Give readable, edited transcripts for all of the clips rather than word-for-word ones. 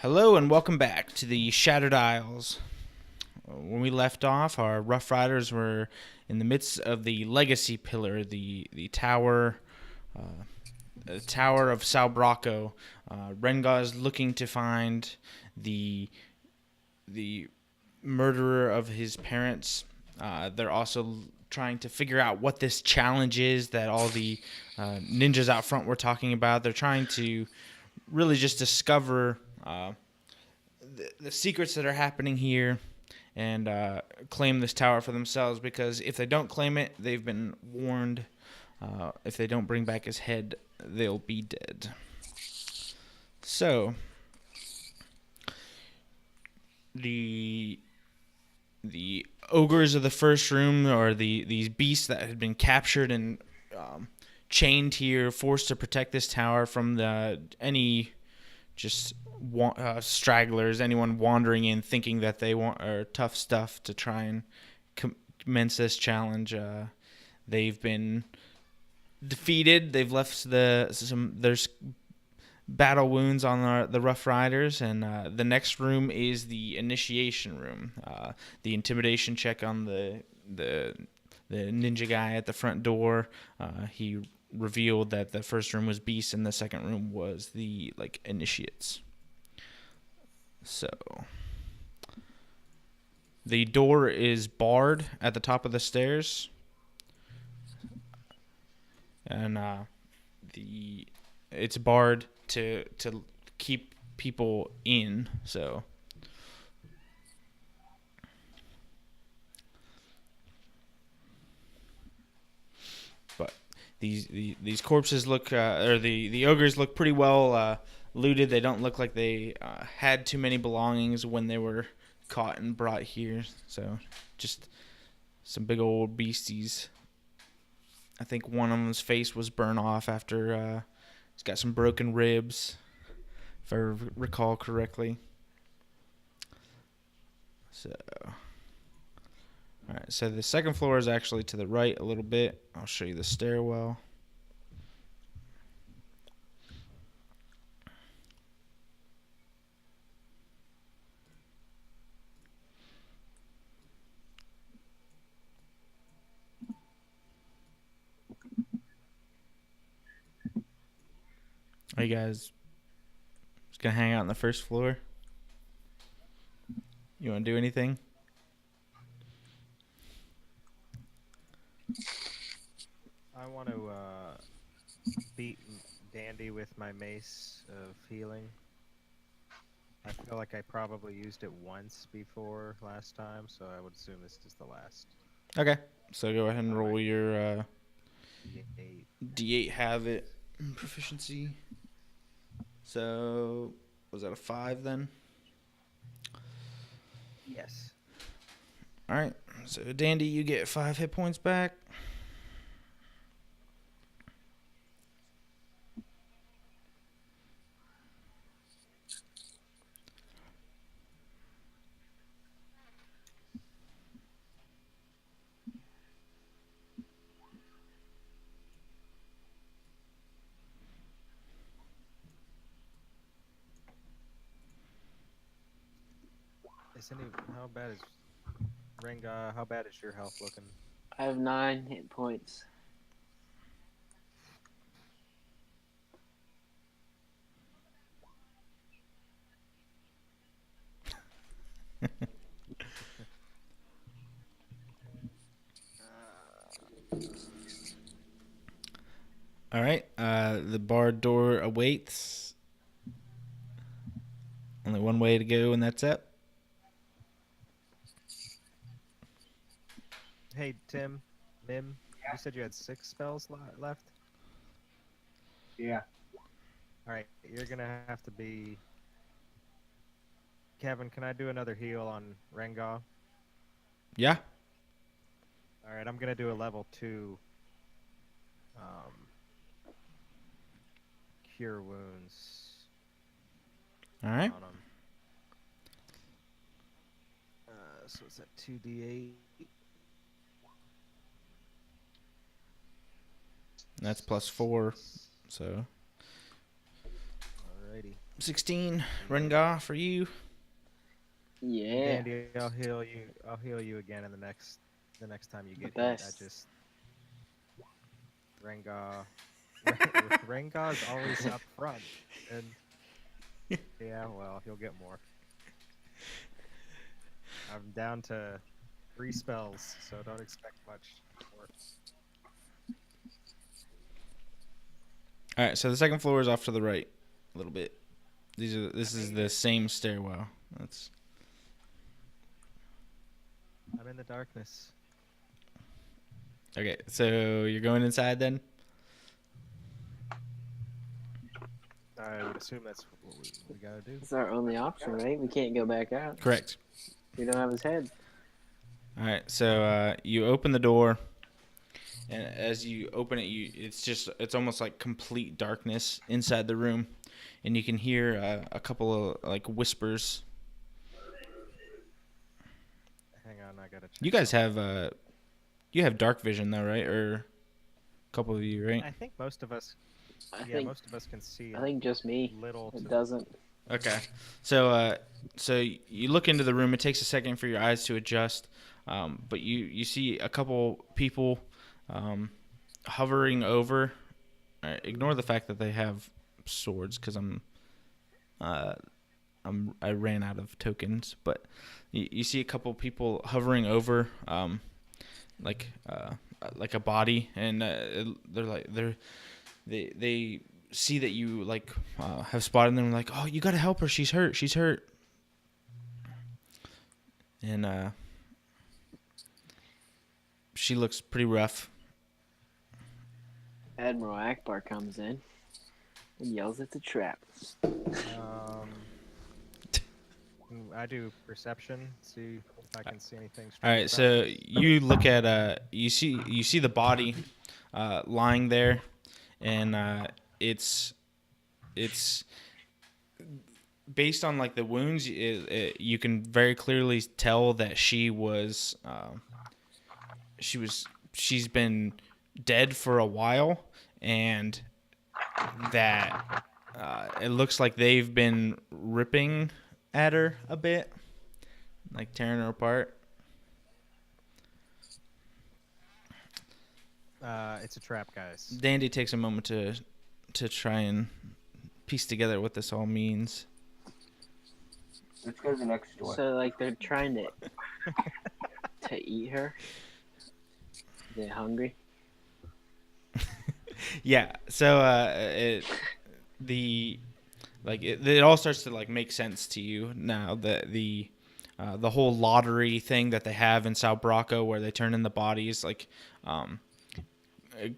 Hello and welcome back to the Shattered Isles. When we left off, our Ruff Ryderz were in the midst of the Legacy Pillar, the tower, the Tower of Salbraco. Rengaw is looking to find the the murderer of his parents. They're also trying to figure out what this challenge is that all the ninjas out front were talking about. They're trying to really just discover the secrets that are happening here and claim this tower for themselves, because if they don't claim it, they've been warned. If they don't bring back his head, they'll be dead. So the ogres of the first room, or these beasts that had been captured and chained here, forced to protect this tower from any just stragglers, anyone wandering in thinking that they are tough stuff to try and commence this challenge. They've been defeated. They've left there's battle wounds on the Ruff Ryderz, and the next room is the initiation room. The intimidation check on the ninja guy at the front door. He revealed that the first room was beasts and the second room was the initiates. So the door is barred at the top of the stairs, and it's barred to keep people in. So but these corpses look, or the ogres look pretty well looted. They don't look like they had too many belongings when they were caught and brought here. So just some big old beasties. I think one of them's face was burned off after he's got some broken ribs, if I recall correctly. So, all right. So the second floor is actually to the right a little bit. I'll show you the stairwell. Are you guys just gonna hang out on the first floor? You want to do anything? I want to beat Dandy with my mace of healing. I feel like I probably used it once before last time, so I would assume this is the last. Okay. So go ahead and roll Alright. your D8. D8 have it proficiency. So was that a 5 then? Yes. All right. So Dandy, you get 5 hit points back. How bad is Rengaw? How bad is your health looking? I have 9 hit points. All right. The barred door awaits. Only one way to go, and that's it. Hey, Tim, Mim, you said you had 6 spells left? Yeah. Alright, you're gonna have to be... Kevin, can I do another heal on Rengaw? Yeah. Alright, I'm gonna do a level 2 cure wounds All right. on him. So it's at 2d8. That's +4. So Alrighty. 16, Rengaw for you. Yeah. Dandy, I'll heal you. I'll heal you again in the next time you get hit. best. Rengaw. Rengaw's always up front, and yeah, well, he'll get more. I'm down to 3 spells, so don't expect much more. All right, so the second floor is off to the right a little bit. This is the same stairwell. That's I'm in the darkness. okay. So you're going inside then? I would assume that's what we gotta do. It's our only option, right? We can't go back out. Correct. We don't have his head. All right, so you open the door, and as you open it, it's almost like complete darkness inside the room, and you can hear a couple of like whispers. Hang on, I gotta check. You guys have you have dark vision though, right? Or a couple of you, right? I think most of us. I Yeah, think most of us can see. I think just me. Little. It To doesn't. Okay. So so you look into the room. It takes a second for your eyes to adjust, but you see a couple people hovering over. Ignore the fact that they have swords because I ran out of tokens, but you see a couple people hovering over like a body, and they see that you like have spotted them, like, oh, you gotta help her, she's hurt, and she looks pretty rough. Admiral Akbar comes in and yells at the trap. I do perception. See if I can see anything. All right, so you look at you see the body lying there, and it's based on like the wounds. You can very clearly tell that she's been dead for a while, and that it looks like they've been ripping at her a bit, like tearing her apart. It's a trap, guys. Dandy takes a moment to try and piece together what this all means. Let's go to the next door. So like they're trying to eat her. They're hungry. Yeah. So it all starts to like make sense to you now that the whole lottery thing that they have in Sao Braco where they turn in the bodies, like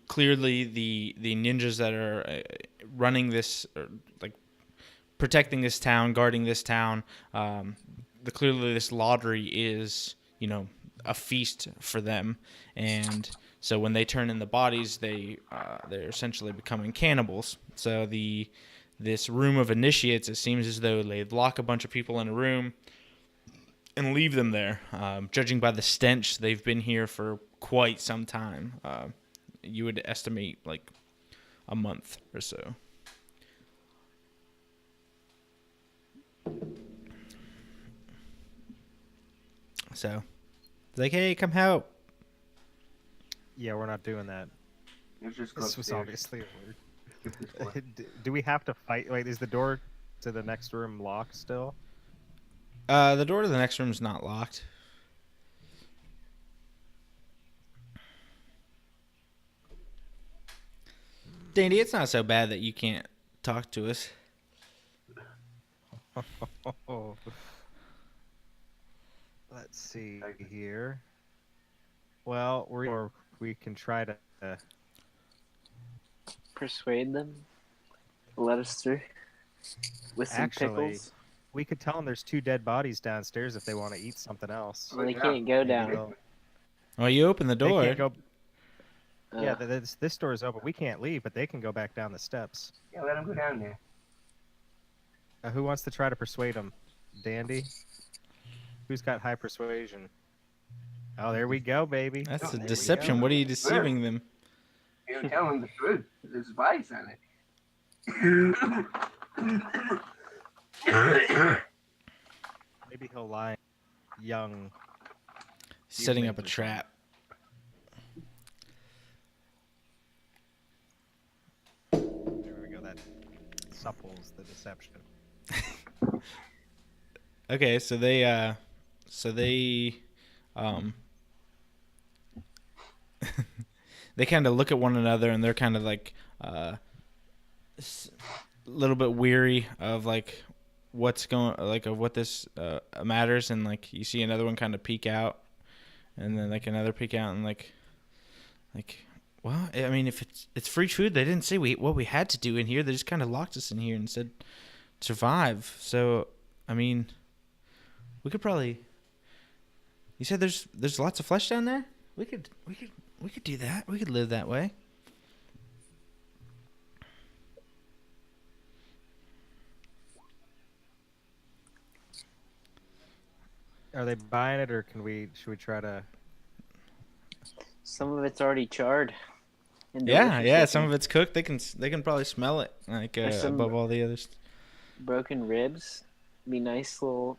clearly the ninjas that are running this, or like protecting this town, guarding this town, clearly this lottery is, a feast for them, and so when they turn in the bodies, they're essentially becoming cannibals. So this room of initiates, it seems as though they lock a bunch of people in a room and leave them there. Judging by the stench, they've been here for quite some time. You would estimate like a month or so. So, it's like, hey, come help. Yeah, we're not doing that. Let's just go This was upstairs. obviously a Skip this floor. word. Do we have to fight? Wait, is the door to the next room locked still? The door to the next room is not locked. Dandy, it's not so bad that you can't talk to us. Let's see here. Well, we can try to. Persuade them. Let us through. With some Actually, pickles. We could tell them there's 2 dead bodies downstairs if they want to eat something else. Well, they can't go down. they'll- Well, you open the They door. can't go. Yeah, Uh, this door is open. We can't leave, but they can go back down the steps. Yeah, let him go down there. Who wants to try to persuade them? Dandy? Who's got high persuasion? Oh, there we go, baby. That's Oh, a there we deception. go. What are you deceiving them? You're telling the truth. There's vice on it. Maybe he'll lie young. Setting up a Humans or something. trap. There we go. That supples the deception. Okay, so they um they kind of look at one another and they're kind of like a little bit weary of like what's going like of what this matters, and like you see another one kind of peek out, and then like another peek out, and like well, I mean, if it's free food, they didn't say what we had to do in here. They just kind of locked us in here and said survive. So I mean, we could probably. You said there's lots of flesh down there. We could do that. We could live that way. Are they buying it, or should we try to? Some of it's already charred. and Yeah, delicious yeah. Some looking. of it's cooked. They can probably smell it like There's some- above all the others. Broken ribs. Be nice little.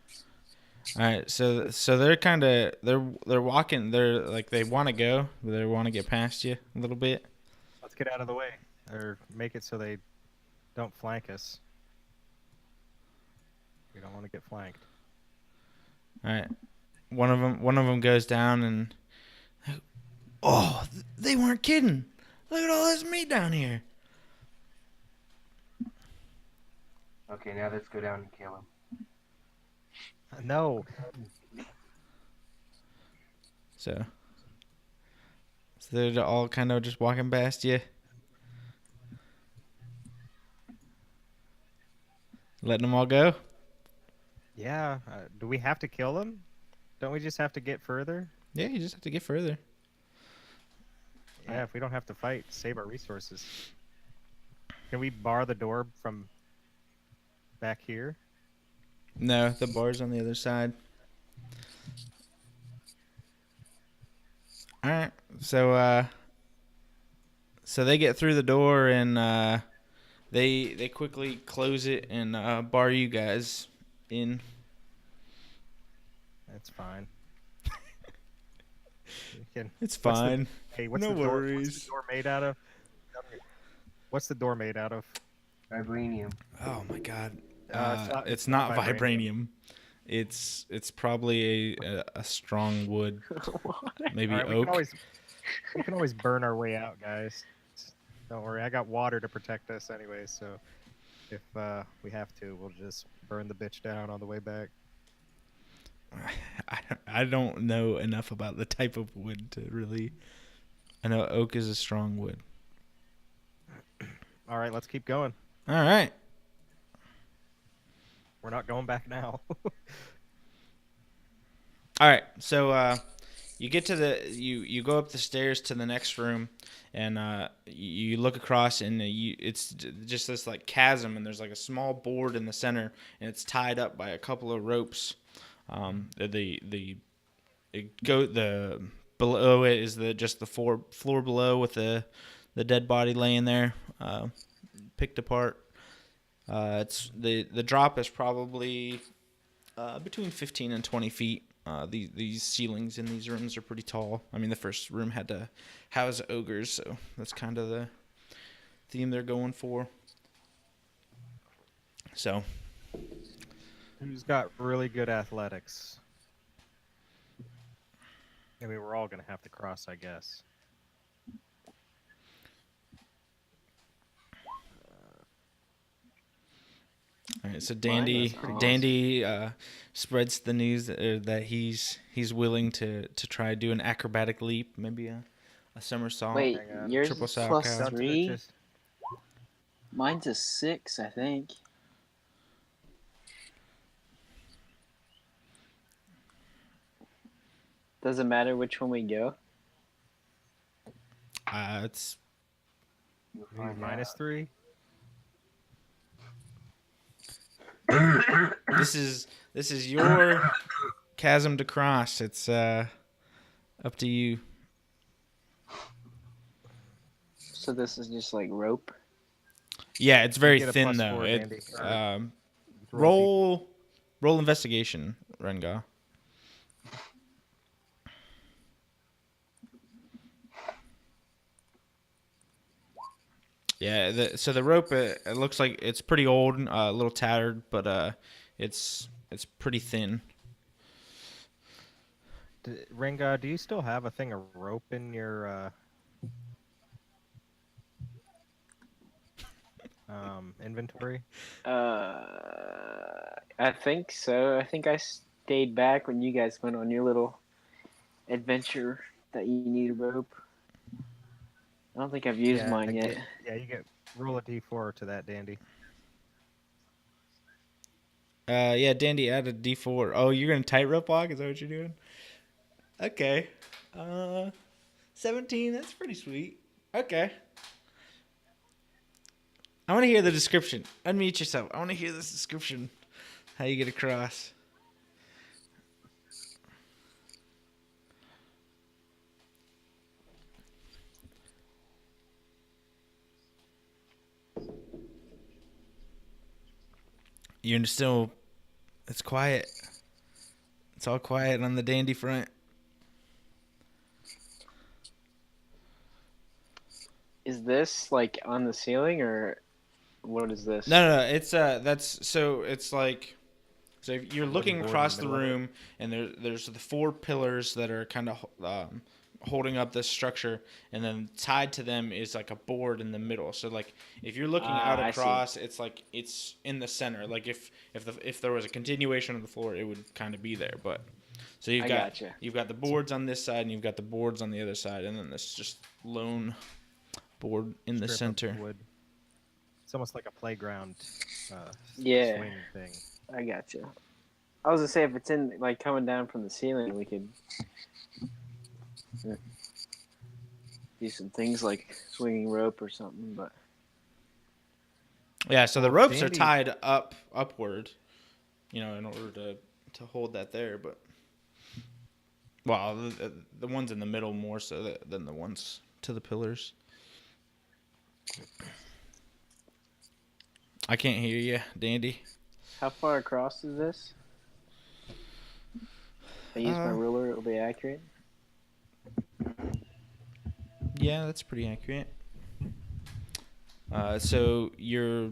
All right, so they're kind of they're walking. They're like they want to go. They want to get past you a little bit. Let's get out of the way, or make it so they don't flank us. We don't want to get flanked. All right, one of them goes down and oh, they weren't kidding. Look at all this meat down here. Okay, now let's go down and kill him. No. So they're all kind of just walking past you, letting them all go. Yeah. Do we have to kill them? Don't we just have to get further? Yeah, you just have to get further. Yeah. If we don't have to fight, save our resources. Can we bar the door from back here? No, the bar's on the other side. All right, so they get through the door and they quickly close it and bar you guys in. That's fine. We can- It's what's the- fine. Hey, what's No the door? worries. What's the door made out of? What's the door made out of? Vibranium. Oh my god. It's It's not not vibranium. vibranium. It's probably a strong wood, maybe All right, oak. we can always burn our way out, guys. Don't worry, I got water to protect us anyway. So if we have to, we'll just burn the bitch down on the way back. I don't know enough about the type of wood to really. I know oak is a strong wood. All right, let's keep going. All right. We're not going back now. All right. So you get to you go up the stairs to the next room, and you look across, and it's just this like chasm, and there's like a small board in the center, and it's tied up by a couple of ropes. The below it is just the floor below with the dead body laying there, picked apart. It's the drop is probably between 15 and 20 feet. These ceilings in these rooms are pretty tall. I mean, the first room had to house ogres, so that's kind of the theme they're going for. So, Who's got really good athletics? I mean, we're all gonna have to cross, I guess. all right. So Mine was Dandy spreads the news that he's willing to try do an acrobatic leap, maybe a somersault. Wait, hang on. yours Triple is sour plus cow. Don't do it, 3. just- Mine's a 6, I think. Doesn't matter which one we go. It's You'll you need find minus out. 3. this is your chasm to cross. It's up to you. So this is just like rope. Yeah, it's very get a thin plus though. 4, It Dandy. Or roll investigation, Rengaw. Yeah, so the rope it looks like it's pretty old, a little tattered, but it's pretty thin. Rengaw, do you still have a thing of rope in your inventory? I think so. I think I stayed back when you guys went on your little adventure that you need rope. I don't think I've used mine yet. You get roll a d4 to that, Dandy. Yeah, Dandy, add a D4. Oh, you're gonna tightrope walk? Is that what you're doing? Okay. 17. That's pretty sweet. Okay. I want to hear the description. Unmute yourself. I want to hear this description. How you get across. You're still. It's quiet. It's all quiet on the Dandy front. Is this like on the ceiling or what is this? No. It's that's so it's like. So if you're A wooden looking board in across the the middle of it? room, and there's the 4 pillars that are kind of holding up this structure, and then tied to them is like a board in the middle. So like if you're looking out I see. across, it's like it's in the center. Like if there was a continuation of the floor, it would kind of be there. But so I gotcha. you've got the boards on this side, and you've got the boards on the other side, and then this just lone board in the Strip of center. wood. It's almost like a playground Yeah. swing thing. I gotcha. I was gonna say if it's in like coming down from the ceiling, we could do some things like swinging rope or something. But Yeah, so the Well, ropes are Dandy- tied upward, in order to hold that there. But well, the ones in the middle more so than the ones to the pillars. I can't hear you, Dandy. how far across is this? If I use my ruler, it'll be accurate. Yeah, that's pretty accurate. So your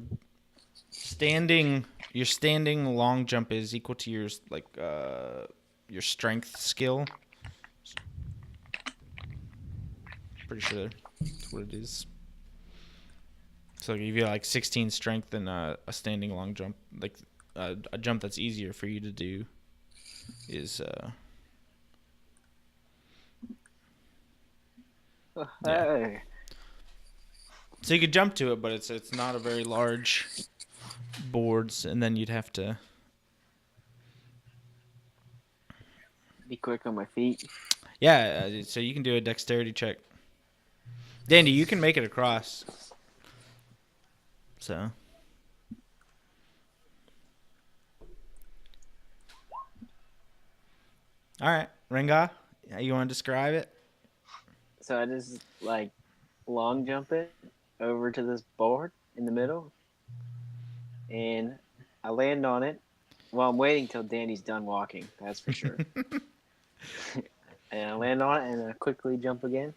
standing long jump is equal to your your strength skill. Pretty sure that's what it is. So if you have like 16 strength and a standing long jump, like a jump that's easier for you to do, is Hey. so you could jump to it, but it's not a very large boards, and then you'd have to. Be quick on my feet. Yeah, so you can do a dexterity check. Dandy, you can make it across. So. All right, Rengaw, you want to describe it? So I just like long jump it over to this board in the middle, and I land on it. Well, I'm waiting till Danny's done walking. That's for sure. And I land on it, and I quickly jump again.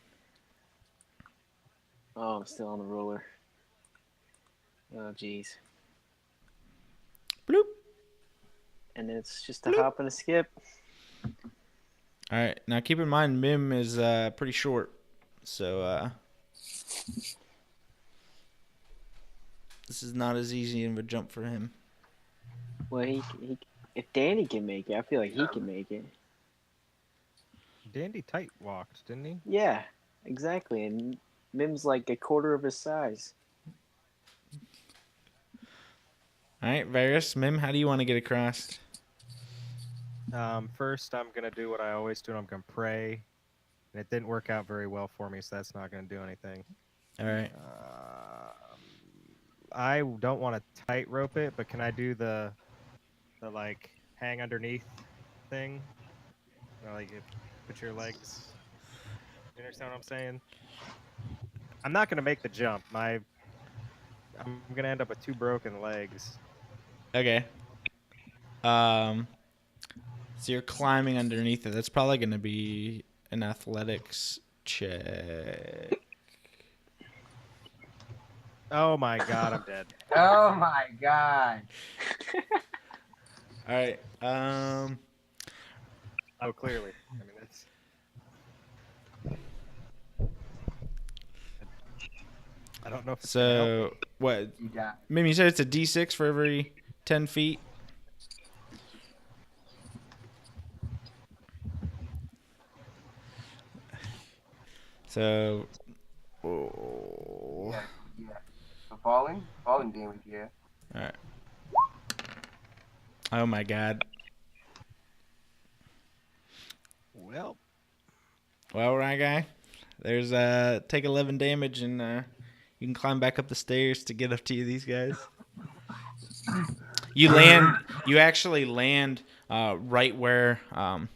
Oh, I'm still on the roller. Oh, jeez. Bloop. And then it's just a hop and a skip. All right, now keep in mind Mim is pretty short, so this is not as easy of a jump for him. Well, he if Danny can make it, I feel like he can make it. Dandy tight walked, didn't he? Yeah, exactly. And Mim's like a quarter of his size. All right, Varys, Mim, how do you want to get across? First, I'm gonna do what I always do. I'm gonna pray, and it didn't work out very well for me, so that's not gonna do anything. All right. I don't want to tightrope it, but can I do the like hang underneath thing? Like put your legs. You understand what I'm saying? I'm not gonna make the jump. My I'm gonna end up with 2 broken legs. Okay. Um. So you're climbing underneath it. That's probably going to be an athletics check. Oh my god, I'm dead. Oh my god. All right. Oh, clearly. I mean, that's. I don't know if it's gonna help me. So what? You die. Maybe you said it's a D6 for every 10 feet. So. Oh. Yeah, yeah. So falling? Falling damage, yeah. All right. Oh my god. Well, Well, right guy. There's take 11 damage and you can climb back up the stairs to get up to these guys. You actually land right where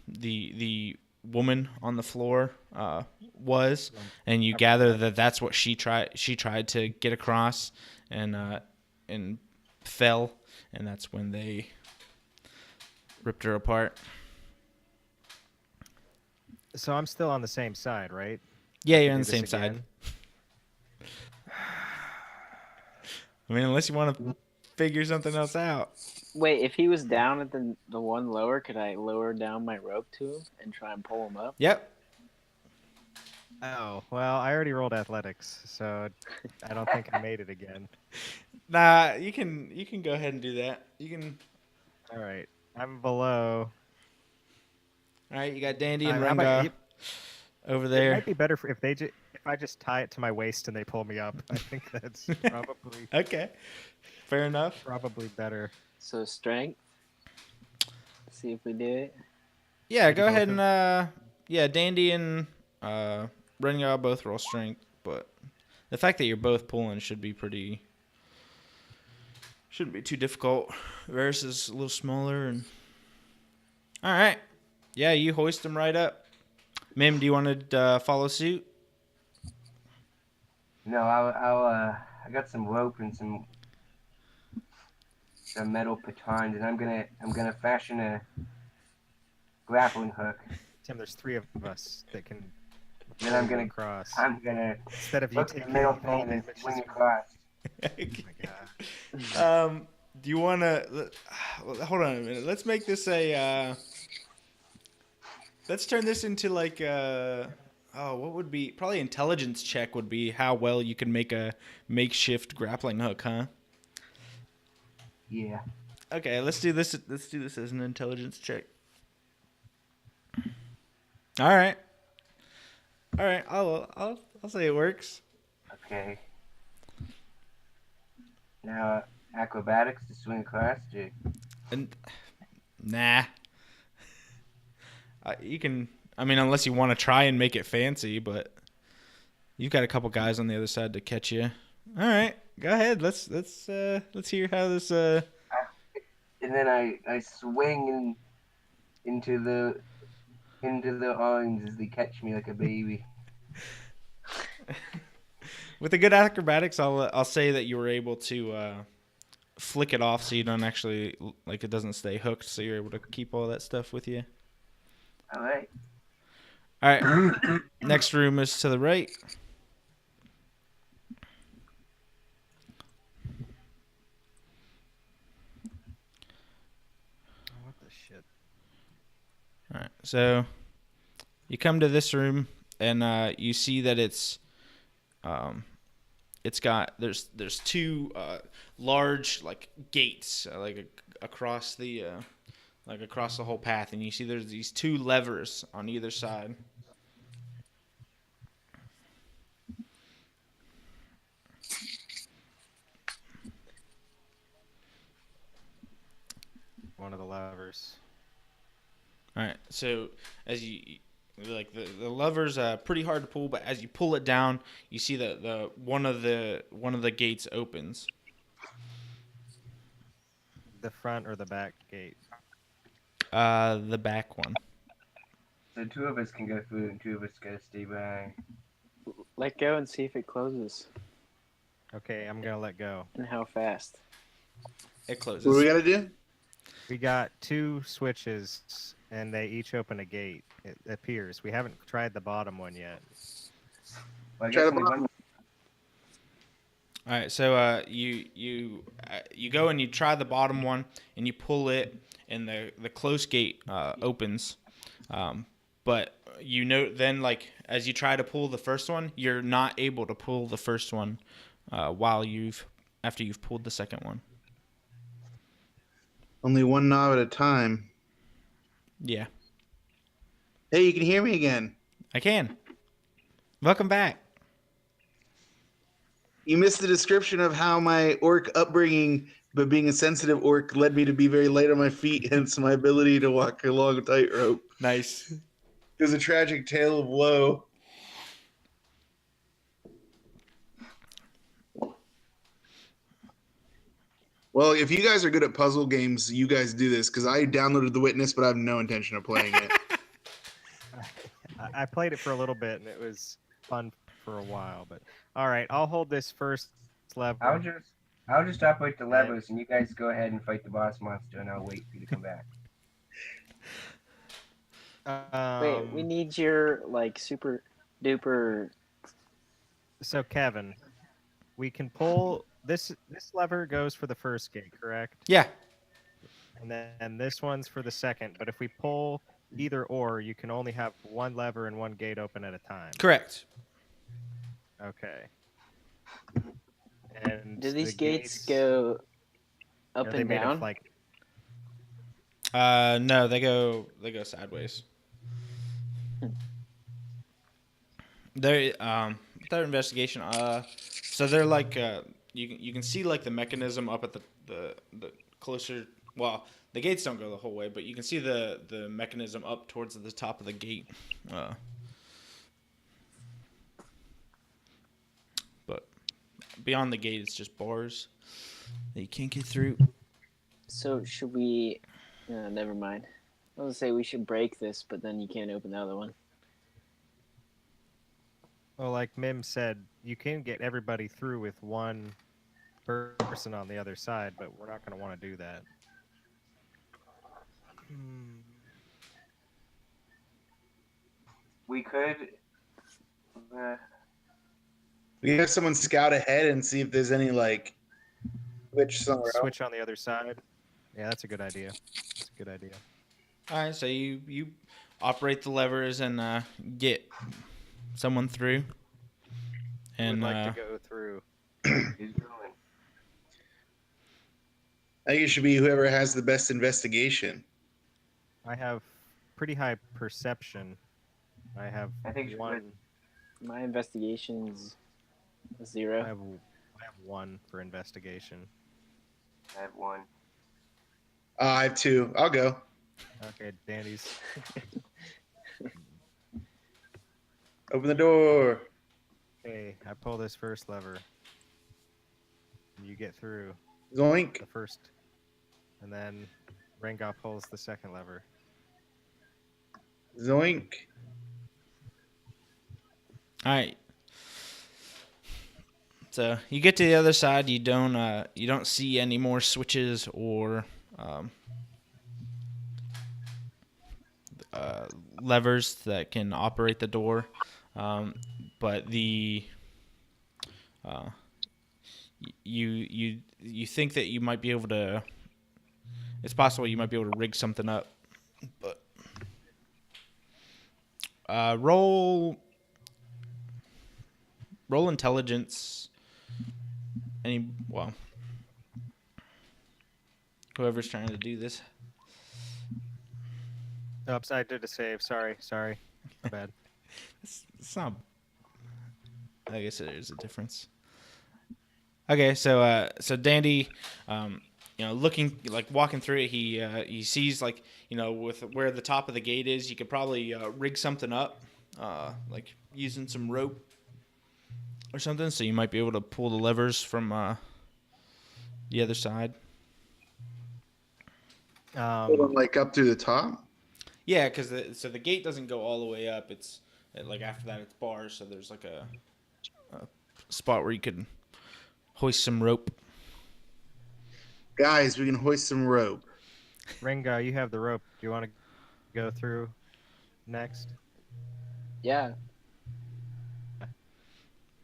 the woman on the floor was, and you gather that that's what she tried to get across, and fell, and that's when they ripped her apart. so I'm still on the same side, right? Yeah, I you're can on do the this same side. again? I mean, unless you want to figure something else out. Wait, if he was down at the one lower, could I lower down my rope to him and try and pull him up? Yep. Oh, well, I already rolled athletics, so I don't think I made it again. Nah, you can go ahead and do that. You can. All right, I'm below. All right, you got Dandy and How about- Rengaw over It there. might be better if I just tie it to my waist and they pull me up. I think that's probably Okay, fair enough. probably better. So strength. See if we do it. Yeah, Maybe go both ahead of- and yeah, Dandy and Rengaw both roll strength, but the fact that you're both pulling shouldn't be too difficult. Varys is a little smaller, and all right, yeah, you hoist him right up. Mim, do you want to follow suit? No, I got some rope and some metal pitons, and I'm gonna fashion a grappling hook. Tim, there's 3 of us that can Then pull I'm you gonna across. I'm gonna Instead of you hook the taking middle all thing and damage. swing across. Oh my god. Do you want to hold on a minute? Let's make this a. Let's turn this into like what would be probably intelligence check would be how well you can make a makeshift grappling hook, huh? Yeah. Okay, let's do this. Let's do this as an intelligence check. All right. I'll say it works. Okay. Now acrobatics to swing across. And nah. You can. I mean, unless you want to try and make it fancy, but you've got a couple guys on the other side to catch you. All right, go ahead. Let's hear how this. And then I swing into the arms as they catch me like a baby. With the good acrobatics, I'll say that you were able to flick it off so you don't actually like it doesn't stay hooked, so you're able to keep all that stuff with you. All right. All right. Next room is to the right. What the shit? All right. So you come to this room and you see that it's got there's 2 large like gates across the across the whole path, and you see there's these 2 levers on either side. One of the levers. All right. So as you like the lever's pretty hard to pull, but as you pull it down, you see that the one of the gates opens. The front or the back gate? The back one. So 2 of us can go through and 2 of us gotta stay behind. Let go and see if it closes. Okay, I'm gonna let go. And how fast? It closes. What do we gotta do? We got 2 switches, and they each open a gate. It appears we haven't tried the bottom one yet. Well, I Try guess the only bottom. one. All right, so you go and you try the bottom one and you pull it, and the close gate opens, but you know then like as you try to pull the first one, you're not able to pull the first one after you've pulled the second one. Only one knob at a time. Yeah, Hey, you can hear me again. I can. Welcome back. You missed the description of how my orc upbringing, but being a sensitive orc, led me to be very light on my feet, hence my ability to walk along a tightrope. Nice. There's a tragic tale of woe. Well, if you guys are good at puzzle games, you guys do this, because I downloaded The Witness, but I have no intention of playing it. I played it for a little bit, and it was fun for a while. But all right, I'll hold this first lever. I'll just operate the levers, and you guys go ahead and fight the boss monster, and I'll wait for you to come back. Wait, we need your like super duper. So Kevin, we can pull this. This lever goes for the first gate, correct? Yeah. And then this one's for the second. But if we pull either or, you can only have one lever and one gate open at a time. Correct. Okay. And Do these the gates go up are they and made down? of like No, they go sideways. Their investigation. So they're like you can see like the mechanism up at the closer. Well, the gates don't go the whole way, but you can see the mechanism up towards the top of the gate. But beyond the gate, it's just bars that you can't get through. So should we? Never mind. I was gonna say we should break this, but then you can't open the other one. well, like Mim said, you can get everybody through with one person on the other side, but we're not going to want to do that. We could. We have someone scout ahead and see if there's any like switch somewhere else. Switch on the other side. Yeah, that's a good idea. That's a good idea. All right, so you operate the levers and get someone through. And Would like to go through. Who's going? I think it should be whoever has the best investigation. I have pretty high perception. I have I think you one. would. My investigation's I 0. have one for investigation. I have one. I have two. I'll go. Okay, Dandy's. Open the door. Okay, I pull this first lever. You get through Zoink. the first, and then Rengaw pulls the second lever. Zoink. all right. So you get to the other side. You don't see any more switches or levers that can operate the door, but you think that you might be able to. It's possible you might be able to rig something up, but roll intelligence. Whoever's trying to do this. Oops, I did a save. Sorry. My bad. It's not. I guess there's a difference. Okay, so Dandy, looking like walking through it, he sees like with where the top of the gate is, you could probably rig something up, like using some rope or something. So you might be able to pull the levers from the other side. Hold on, like up through the top. Yeah, because the gate doesn't go all the way up. It's like after that it's bars. So there's like a spot where you could hoist some rope. Guys, we can hoist some rope. Rengaw, you have the rope. Do you want to go through next? Yeah.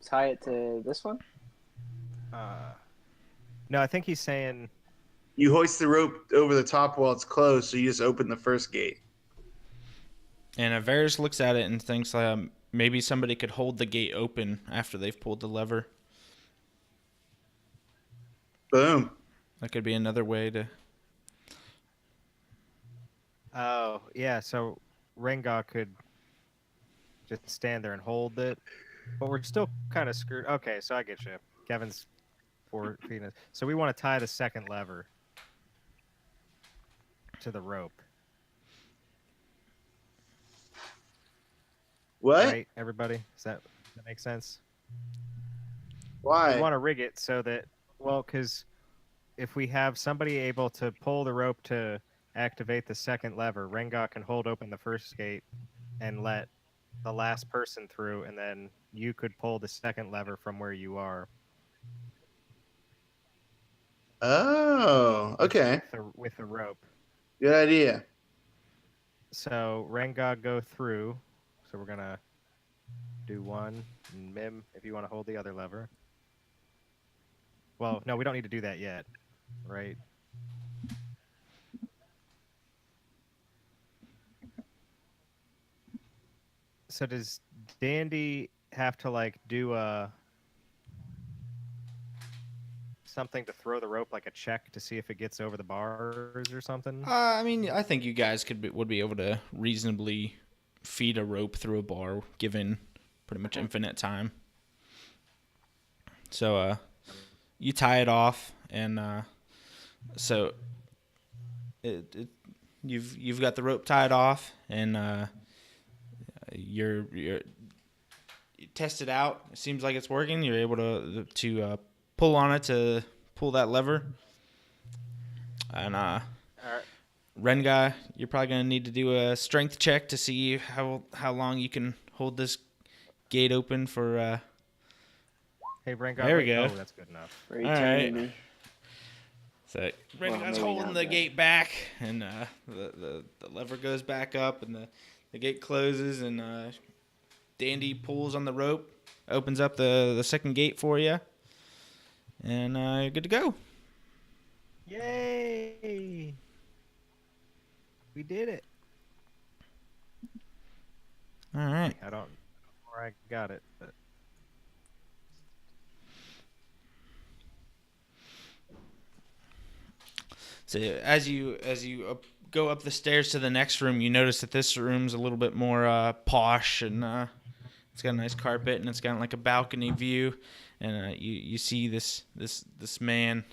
Tie it to this one. No, I think he's saying. You hoist the rope over the top while it's closed, so you just open the first gate. And Varys looks at it and thinks maybe somebody could hold the gate open after they've pulled the lever. Boom. That could be another way to. Oh, yeah. So Rengaw could just stand there and hold it, but we're still kind of screwed. Okay, so I get you. Kevin's 4 feet. So we want to tie the second lever to the rope. What? Right, everybody? Does that make sense? Why? We want to rig it so that, well, because if we have somebody able to pull the rope to activate the second lever, Rengaw can hold open the first gate and let the last person through, and then you could pull the second lever from where you are. Oh, okay. With the rope. Good idea. So Rengaw go through. So we're gonna do one, and Mim, if you want to hold the other lever. Well, no, we don't need to do that yet, right? So does Dandy have to like do something to throw the rope, like a check to see if it gets over the bars or something? I mean, I think you guys would be able to reasonably feed a rope through a bar given pretty much infinite time. So you tie it off, and so you've got the rope tied off, and you test it out. It seems like it's working. You're able to pull on it to pull that lever, and All right. Rengaw, you're probably gonna need to do a strength check to see how long you can hold this gate open for. Hey, Rengaw. There we go. Oh, that's good enough. For All right. eternity. So Rengaw's maybe holding not, the but- gate back, and the lever goes back up, and the gate closes, and Dandy pulls on the rope, opens up the second gate for you, and you're good to go. Yay! We did it. All right. I don't know where I got it, but So as you go up the stairs to the next room, you notice that this room's a little bit more posh, and it's got a nice carpet, and it's got like a balcony view, and you see this man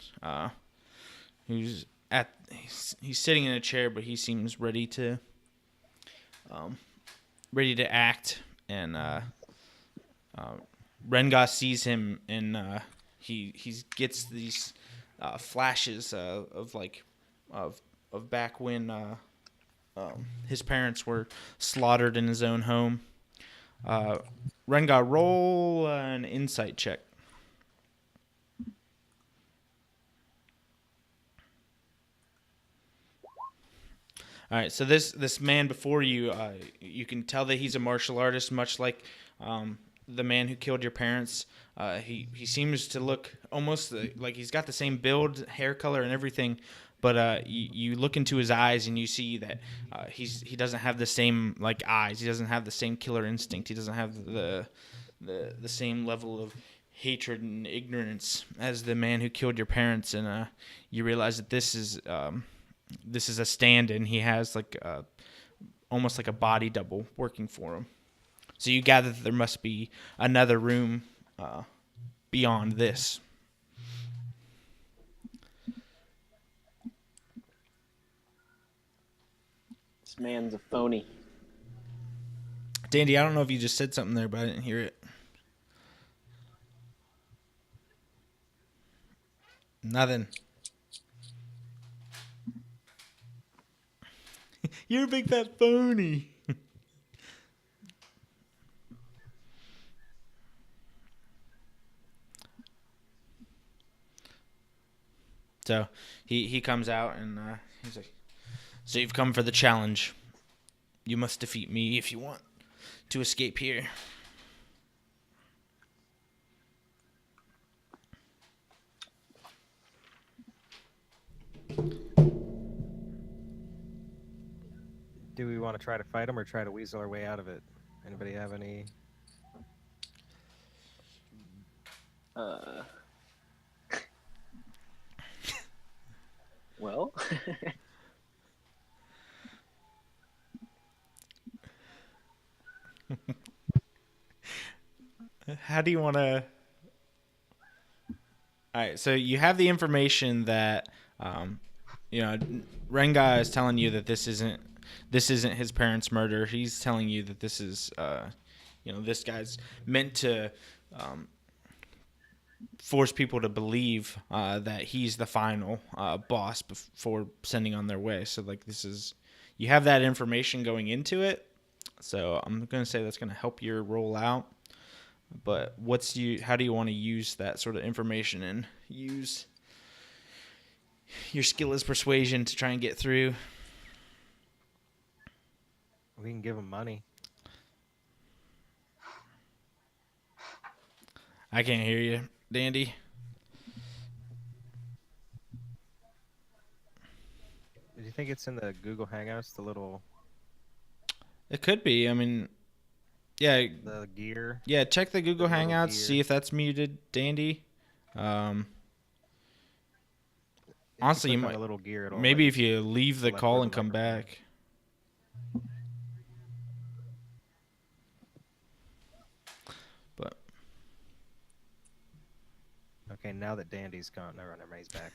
who's he's sitting in a chair, but he seems ready to act, and Rengaw sees him, and he gets these flashes of back when his parents were slaughtered in his own home. Rengaw, roll an insight check. All right, so this man before you, you can tell that he's a martial artist, much like the man who killed your parents. He seems to look almost like he's got the same build, hair color, and everything, but you look into his eyes and you see that he doesn't have the same like eyes. He doesn't have the same killer instinct. He doesn't have the same level of hatred and ignorance as the man who killed your parents, and you realize that this is a stand-in. He has like almost like a body double working for him. So you gather that there must be another room beyond this. This man's a phony. Dandy, I don't know if you just said something there, but I didn't hear it. Nothing. You're a big fat phony. So he comes out and he's like, "So you've come for the challenge. You must defeat me if you want to escape here." Do we want to try to fight him or try to weasel our way out of it? Anybody have any? Well, How do you want to? All right, so you have the information that, Rengaw is telling you that this isn't his parents' murder. He's telling you that this is, this guy's meant to force people to believe that he's the final boss before sending on their way. So like you have that information going into it. So I'm gonna say that's gonna help your roll out. But how do you want to use that sort of information and use your skill as persuasion to try and get through? We can give him money. I can't hear you, Dandy. Do you think it's in the Google Hangouts? The little It could be. I mean, yeah, the gear. yeah. Check the Google The little Hangouts, gear. see if that's muted, Dandy. If you Honestly, you click on might the little gear. It'll maybe let if you leave the select call where and the come microphone back. But Okay, now that Dandy's gone, no, never mind, he's back.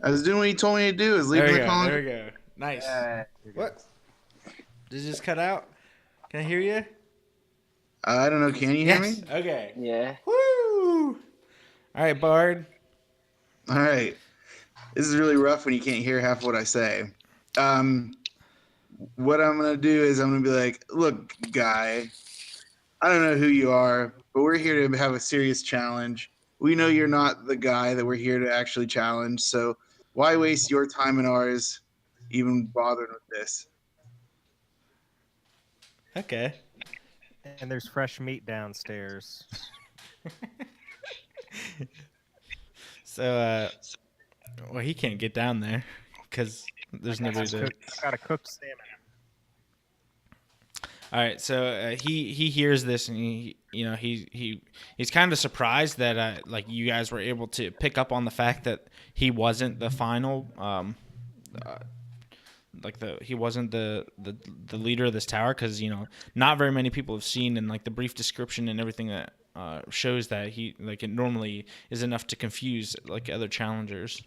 I was doing what you told me to do. Is there leaving we the go. call. There we go. Nice. You're good. What? Did it just cut out? Can I hear you? I don't know. Can you hear Yes. me? Okay. yeah. Woo! All right, Bard. All right. This is really rough when you can't hear half what I say. What I'm gonna do is I'm gonna be like, look, guy, I don't know who you are, but we're here to have a serious challenge. We know you're not the guy that we're here to actually challenge, so why waste your time and ours even bothering with this? Okay. And there's fresh meat downstairs. So, well, he can't get down there because there's nobody to. I got a cooked salmon. All right, so he hears this and he's kind of surprised that like you guys were able to pick up on the fact that he wasn't the final he wasn't the leader of this tower, because not very many people have seen, and like the brief description and everything that shows that he, like, it normally is enough to confuse like other challengers.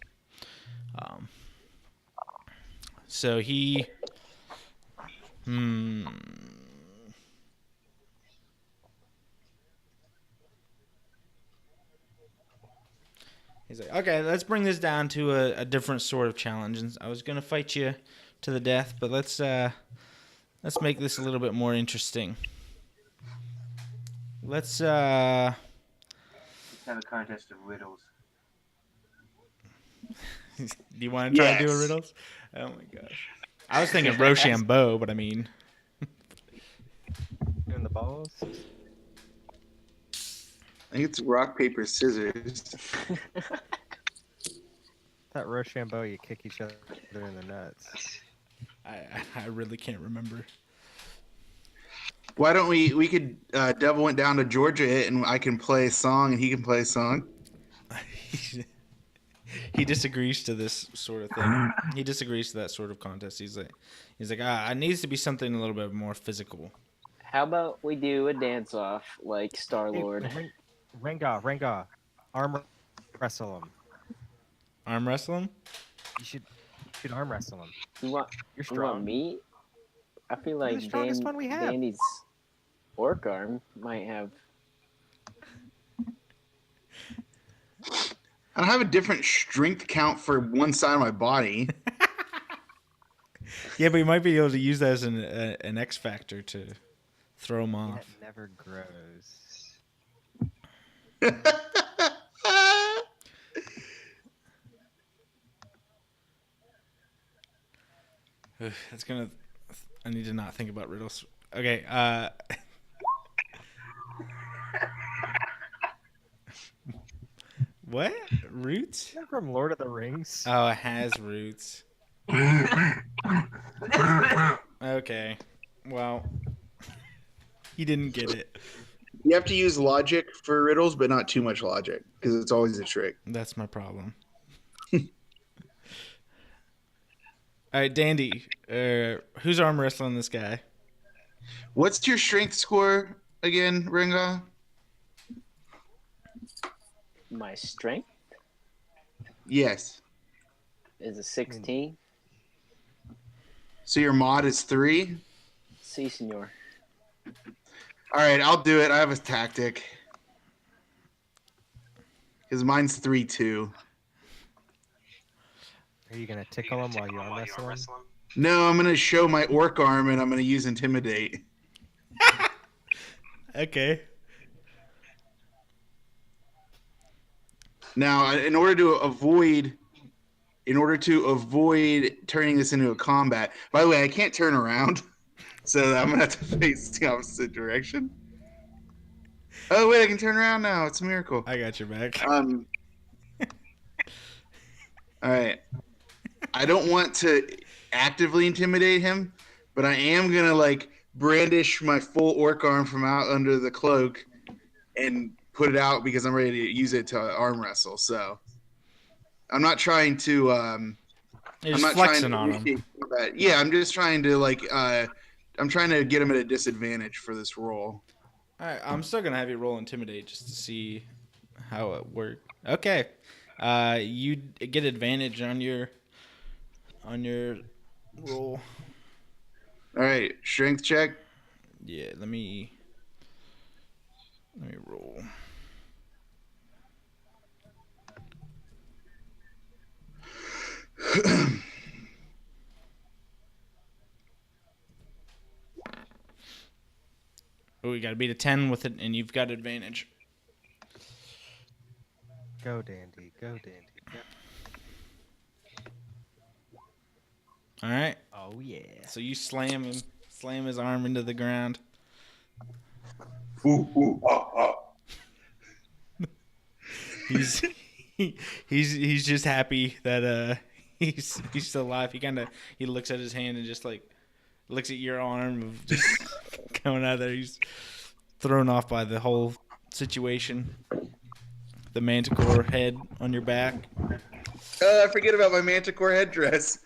So he he's like, okay, let's bring this down to a different sort of challenge. And I was gonna fight you to the death, but let's make this a little bit more interesting. Let's Let's have a contest of riddles. do you want to try to do a Yes. riddles? Oh my gosh. I was thinking Rochambeau, but I mean, In the balls. I think it's rock, paper, scissors. That Rochambeau, you kick each other in the nuts. I really can't remember. Why don't we could Devil Went Down to Georgia it, and I can play a song and he can play a song. He disagrees to this sort of thing. He disagrees to that sort of contest. He's like, it needs to be something a little bit more physical. How about we do a dance off like Star Lord? Hey, Rengaw, arm wrestle him. Arm wrestling? You should arm wrestle him. You want You're you want strong. me? I feel You're like the strongest one we have. Dandy's orc arm might have. I don't have a different strength count for one side of my body. Yeah, but you might be able to use that as an X factor to throw him It off. never grows. That's gonna. I need to not think about riddles. Okay. What? Roots? Is that from Lord of the Rings? Oh, it has roots. Okay. Well, he didn't get it. You have to use logic for riddles, but not too much logic because it's always a trick. That's my problem. All right, Dandy. Who's arm wrestling this guy? What's your strength score again, Rengaw? My strength Yes. is a 16. So your mod is 3? Si, senor. All right, I'll do it. I have a tactic. Because mine's 3-2. Are you gonna tickle him while you arm wrestle him? No, I'm going to show my orc arm and I'm going to use Intimidate. Okay. Now, in order to avoid turning this into a combat, by the way, I can't turn around, so I'm going to have to face the opposite direction. Oh, wait, I can turn around now. It's a miracle. I got your back. All right. I don't want to actively intimidate him, but I am going to, like, brandish my full orc arm from out under the cloak and put it out because I'm ready to use it to arm wrestle. So I'm not trying to You're I'm just not flexing trying to on him. initiate combat. Yeah, I'm just trying to I'm trying to get him at a disadvantage for this roll. All right, I'm still gonna have you roll intimidate just to see how it worked. Okay, you get advantage on your roll. All right, strength check. Yeah, let me roll. Oh, you got to beat a 10 with it, and you've got advantage. Go, Dandy. Go, Dandy. Go. All right. Oh yeah. So you slam his arm into the ground. He's he's just happy that he's still alive. He looks at his hand and just like looks at your arm of just coming out of there. He's thrown off by the whole situation. The manticore head on your back. I forget about my manticore headdress.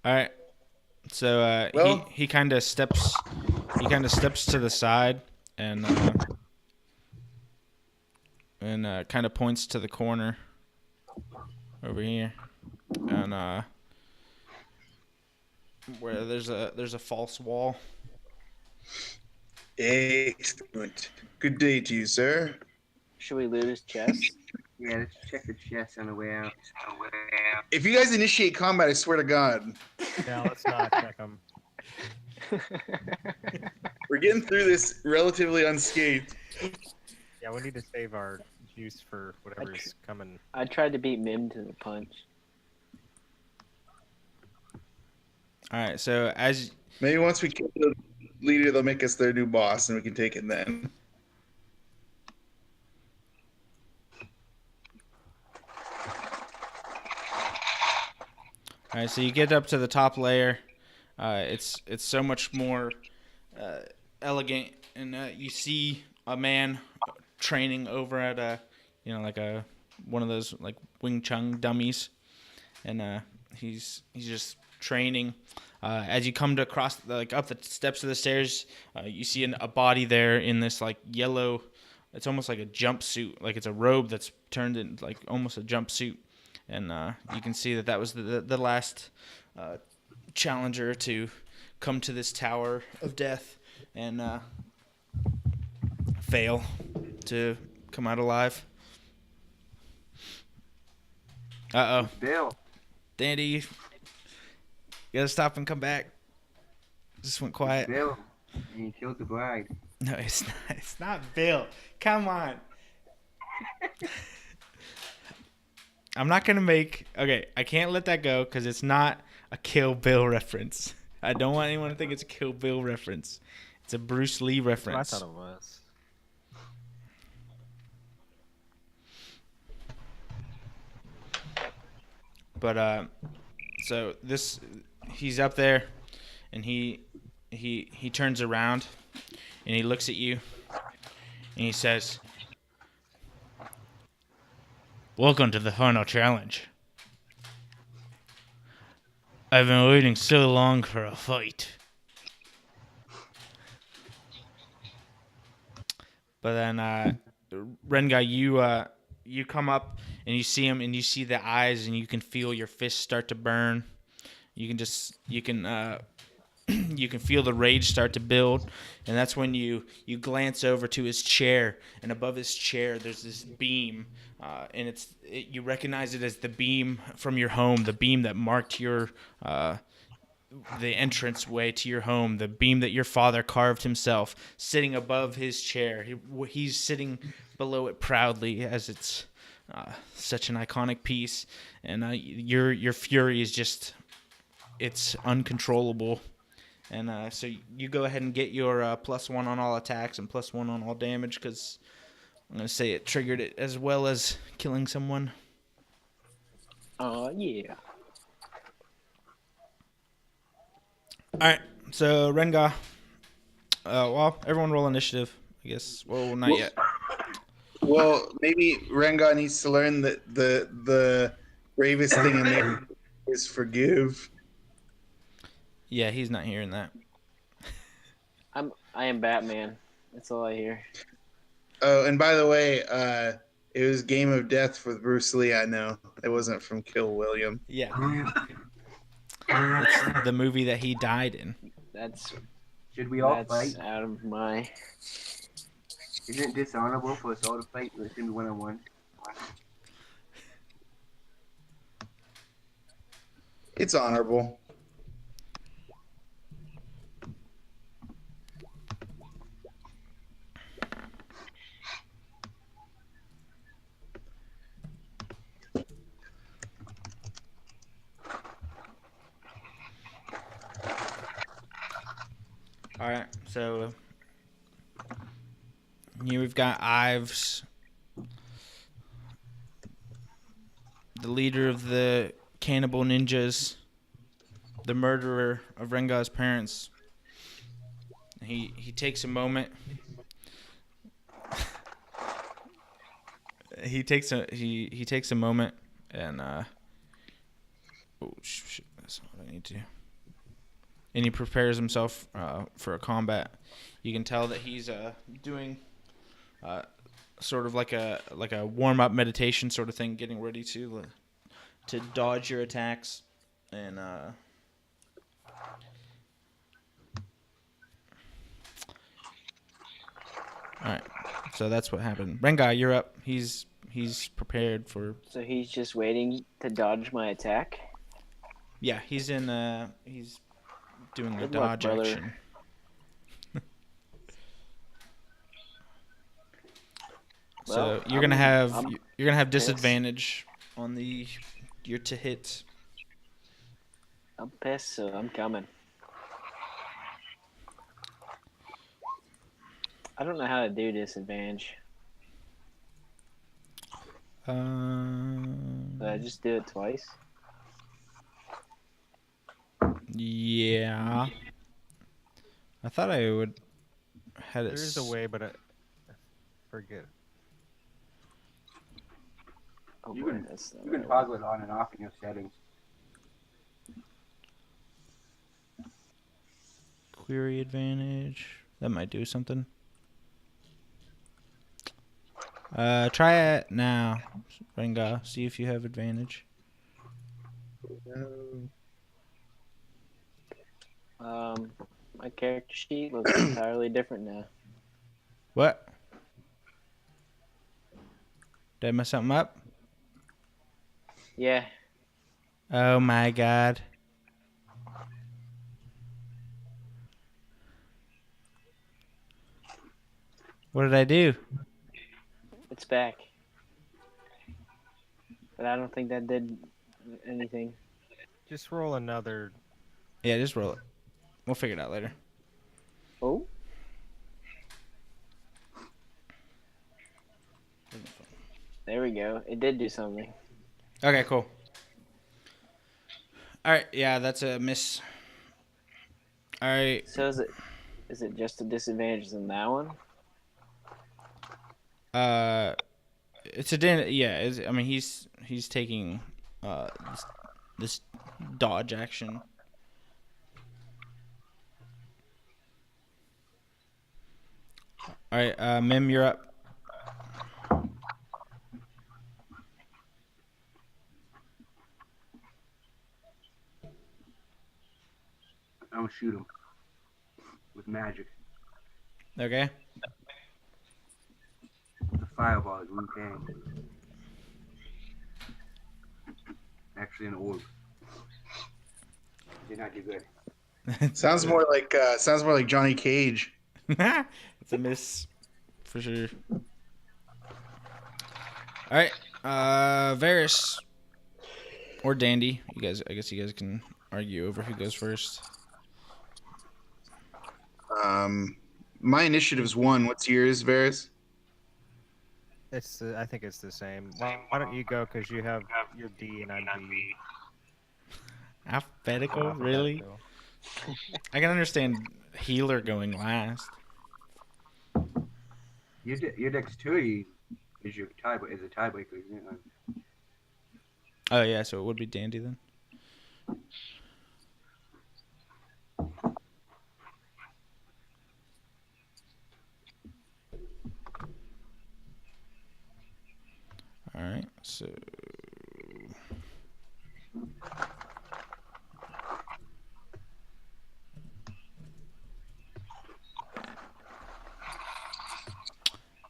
All right. So Well- he kind of steps to the side and kind of points to the corner over here, and where there's a false wall. Excellent. Good day to you, sir. Should we loot his chest? Yeah, let's check the chest on the way out. If you guys initiate combat, I swear to God, Yeah, let's not check him. we're getting through this relatively unscathed. Yeah, we need to save our juice for whatever's coming. I tried to beat Mim to the punch. All right. So as Maybe once we kill the leader, they'll make us their new boss, and we can take it then. All right, so you get up to the top layer. It's so much more elegant, and you see a man training over at one of those like Wing Chun dummies, and he's just training. As you come to cross up the steps of the stairs, you see a body there in this like yellow. It's almost like a jumpsuit, like it's a robe that's turned into like almost a jumpsuit. And you can see that was the last challenger to come to this tower of death and fail to come out alive. Uh-oh. Bill. Dandy, you gotta stop and come back. Just went quiet. Bill. And you killed the bride. No, it's not. It's not Bill. Come on. I'm not gonna make. Okay, I can't let that go because it's not a Kill Bill reference. I don't want anyone to think it's a Kill Bill reference. It's a Bruce Lee That's what I reference. thought it was. But so he's up there, and he turns around, and he looks at you, and he says, "Welcome to the final challenge. I've been waiting so long for a fight." But then, Rengaw, you come up and you see him, and you see the eyes, and you can feel your fists start to burn. You can you can feel the rage start to build, and that's when you glance over to his chair, and above his chair there's this beam, and you recognize it as the beam from your home, the beam that marked your the entranceway to your home, the beam that your father carved himself, sitting above his chair. He's sitting below it proudly, as it's such an iconic piece, and your fury is just, it's uncontrollable. And so you go ahead and get your +1 on all attacks and +1 on all damage, because I'm going to say it triggered it as well as killing someone. Oh, yeah. All right, so Rengaw. Well, everyone roll initiative, I guess. Well, not Well- yet. Well, maybe Rengaw needs to learn that the bravest thing in there is forgive. Yeah, he's not hearing that. I am Batman. That's all I hear. Oh, and by the way, it was Game of Death with Bruce Lee. I know it wasn't from Kill William. Yeah. It's the movie that he died in. That's Should we all that's fight? out of my. Isn't it dishonorable for us all to fight? It should be 1-on-1. It's honorable. All right, so here we've got Ives, the leader of the cannibal ninjas, the murderer of Rengaw's parents. He takes a moment. He takes a moment, and oh shit, that's not what I need to do. And he prepares himself for a combat. You can tell that he's doing sort of like a warm up meditation sort of thing, getting ready to dodge your attacks. And all right, so that's what happened. Rengaw, you're up. He's prepared for. So he's just waiting to dodge my attack. Yeah, he's doing a Good luck, dodge brother. action. So Well, you're gonna have I'm pissed. disadvantage on your to hit. I'm pissed, so I'm coming. I don't know how to do disadvantage, but I just do it twice. Yeah. I thought I would had it. There is a way, but I forget. Oh, You boy, can- that's not You can right. toggle it on and off in your settings. Query advantage. That might do something. Try it now, Rengaw. See if you have advantage. My character sheet looks entirely different now. What? Did I mess something up? Yeah, Oh my god. What did I do? it's back. but I don't think that did anything. Just roll another. Yeah, just roll it. We'll figure it out later. Oh, there we go. It did do something. Okay, cool. All right, yeah, that's a miss. All right, So is it just a disadvantage in that one? it's a yeah. I mean, he's taking this dodge action. All right, Mim, you're up. I'll shoot him with magic. Okay. The fireball is Wu Tang. Actually, an orb. Did not do good. Sounds more like Johnny Cage. It's a miss for sure. All right, Varys or Dandy. I guess you guys can argue over who goes first. My initiative's 1. What's yours, Varys? I think it's the same. Why don't you go? Because you have your D and I'm B. Alphabetical, really? I can understand healer going last. Your dexterity is a tiebreaker, isn't it? Oh yeah, so it would be Dandy then. All right, so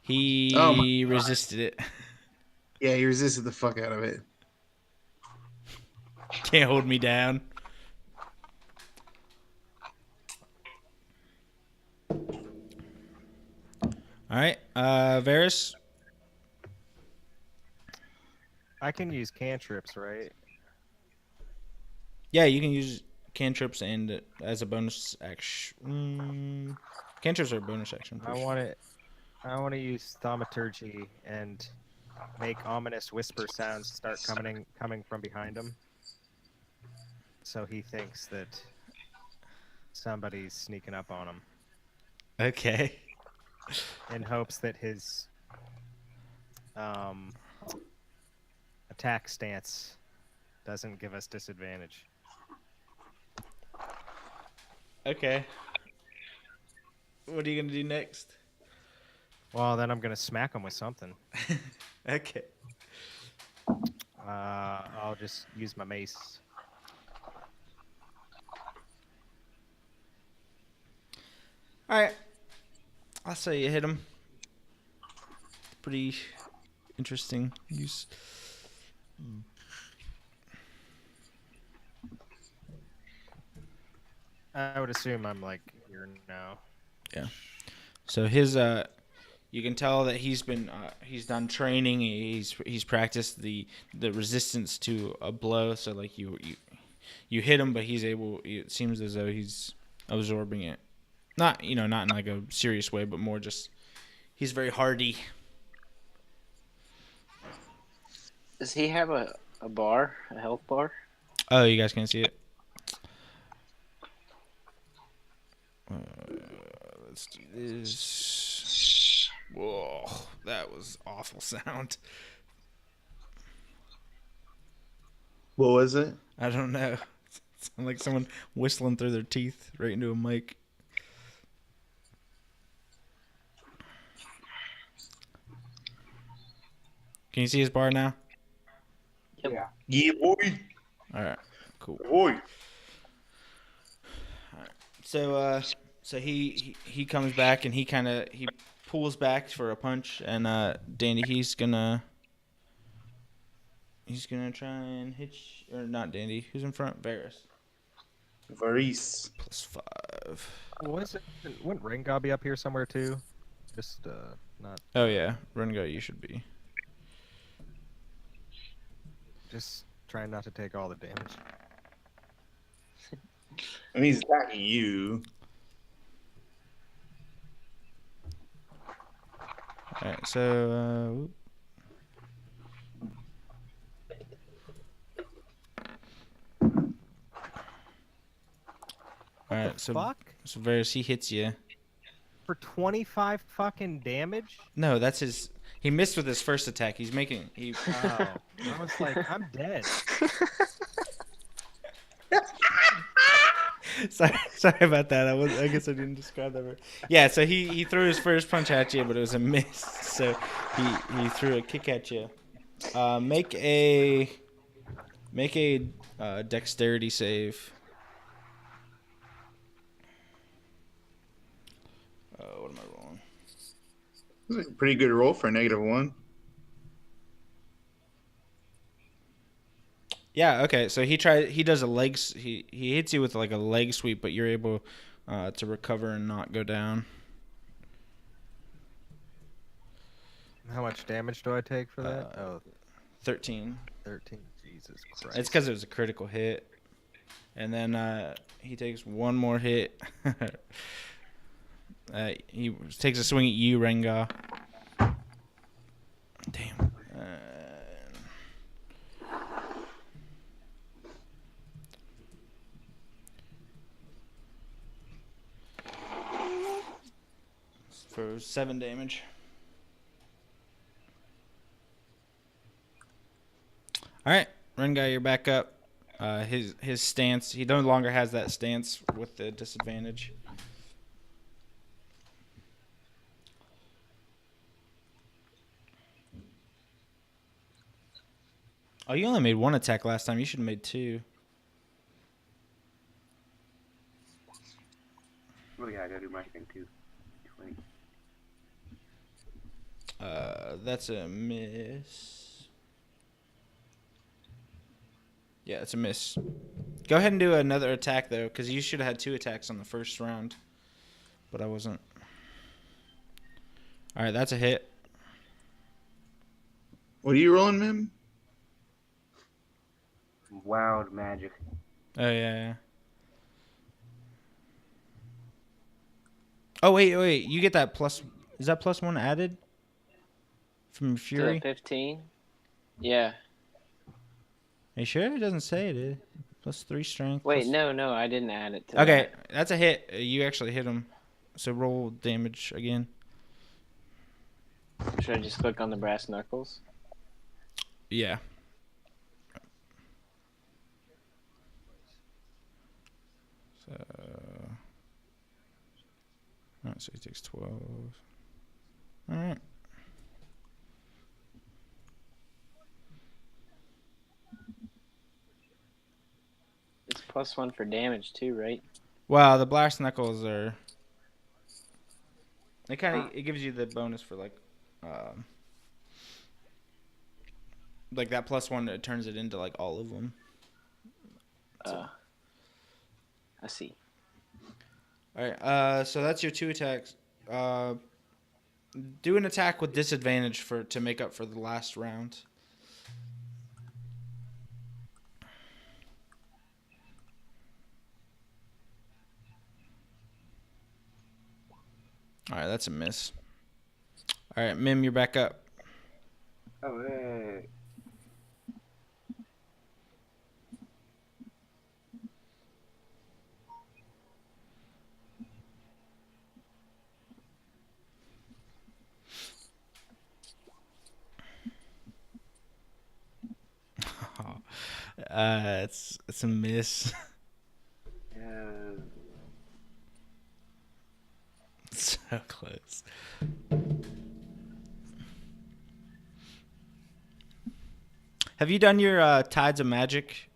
he resisted it. Yeah, he resisted the fuck out of it. Can't hold me down. All right, Varys. I can use cantrips, right? Yeah, you can use cantrips and as a bonus action. Cantrips are a bonus action. I want to use thaumaturgy and make ominous whisper sounds start coming from behind him. So he thinks that somebody's sneaking up on him Okay. in hopes that his attack stance doesn't give us disadvantage. Okay. What are you gonna do next? Well, then I'm gonna smack him with something. Okay. I'll just use my mace. All right. I'll say you hit him. Pretty interesting use. I would assume I'm like here now. Yeah. So his you can tell that he's done training. He's practiced the resistance to a blow. So like you hit him, but he's able. It seems as though he's absorbing it. Not not in like a serious way, but more just he's very hardy. Does he have a bar, a health bar? Oh, you guys can't see it. Let's do this. Whoa, that was awful sound. What was it? I don't know. It sounded like someone whistling through their teeth right into a mic. Can you see his bar now? Yep. Yeah. Yeah, boy. All right, cool. Boy. So he comes back and he pulls back for a punch, and Dandy he's gonna try and hit or not Dandy. Who's in front? Varys. Varys. +5. Wouldn't Rengaw be up here somewhere too? Just not. Oh yeah, Rengaw, you should be. Just trying not to take all the damage. I mean, he's attacking you. All right, so all right, so Fuck? Varys, he hits you. For 25 fucking damage? No, that's his. He missed with his first attack. He's making he. Oh, I was like, I'm dead. Sorry about that. I guess I didn't describe that very. Yeah, so he threw his first punch at you, but it was a miss. So he threw a kick at you. Make a dexterity save. What am I rolling? This is a pretty good roll for a -1. Yeah. Okay. So he does a legs. He hits you with like a leg sweep, but you're able to recover and not go down. How much damage do I take for that? 13. 13. Jesus Christ. It's because it was a critical hit. And then he takes one more hit. He takes a swing at you, Rengaw. Damn. For 7 damage. All right, Rengaw, you're back up. His stance. He no longer has that stance with the disadvantage. Oh, you only made 1 attack last time. You should have made 2. Oh yeah, I gotta do my thing too. 20. That's a miss. Yeah, it's a miss. Go ahead and do another attack though, because you should have had 2 attacks on the first round, but I wasn't. All right, that's a hit. What are you rolling, Mim? Wild magic. Oh yeah. Oh wait. You get that plus. Is that +1 added from To Fury? the 15? Yeah. Are you sure? It doesn't say it. +3 strength. Wait, plus... no, I didn't add it to Okay, that's a hit. You actually hit him. So roll damage again. that. Should I just click on the brass knuckles? Yeah. So. Alright, so he takes 12. Alright. It's +1 for damage too, right? Wow, the brass knuckles are. It gives you the bonus for like that +1. It turns it into like all of them. I see. All right. So that's your 2 attacks. Do an attack with disadvantage to make up for the last round. All right, that's a miss. All right, Mim, you're back up. Oh hey. It's a miss. So close. Have you done your Tides of Magic?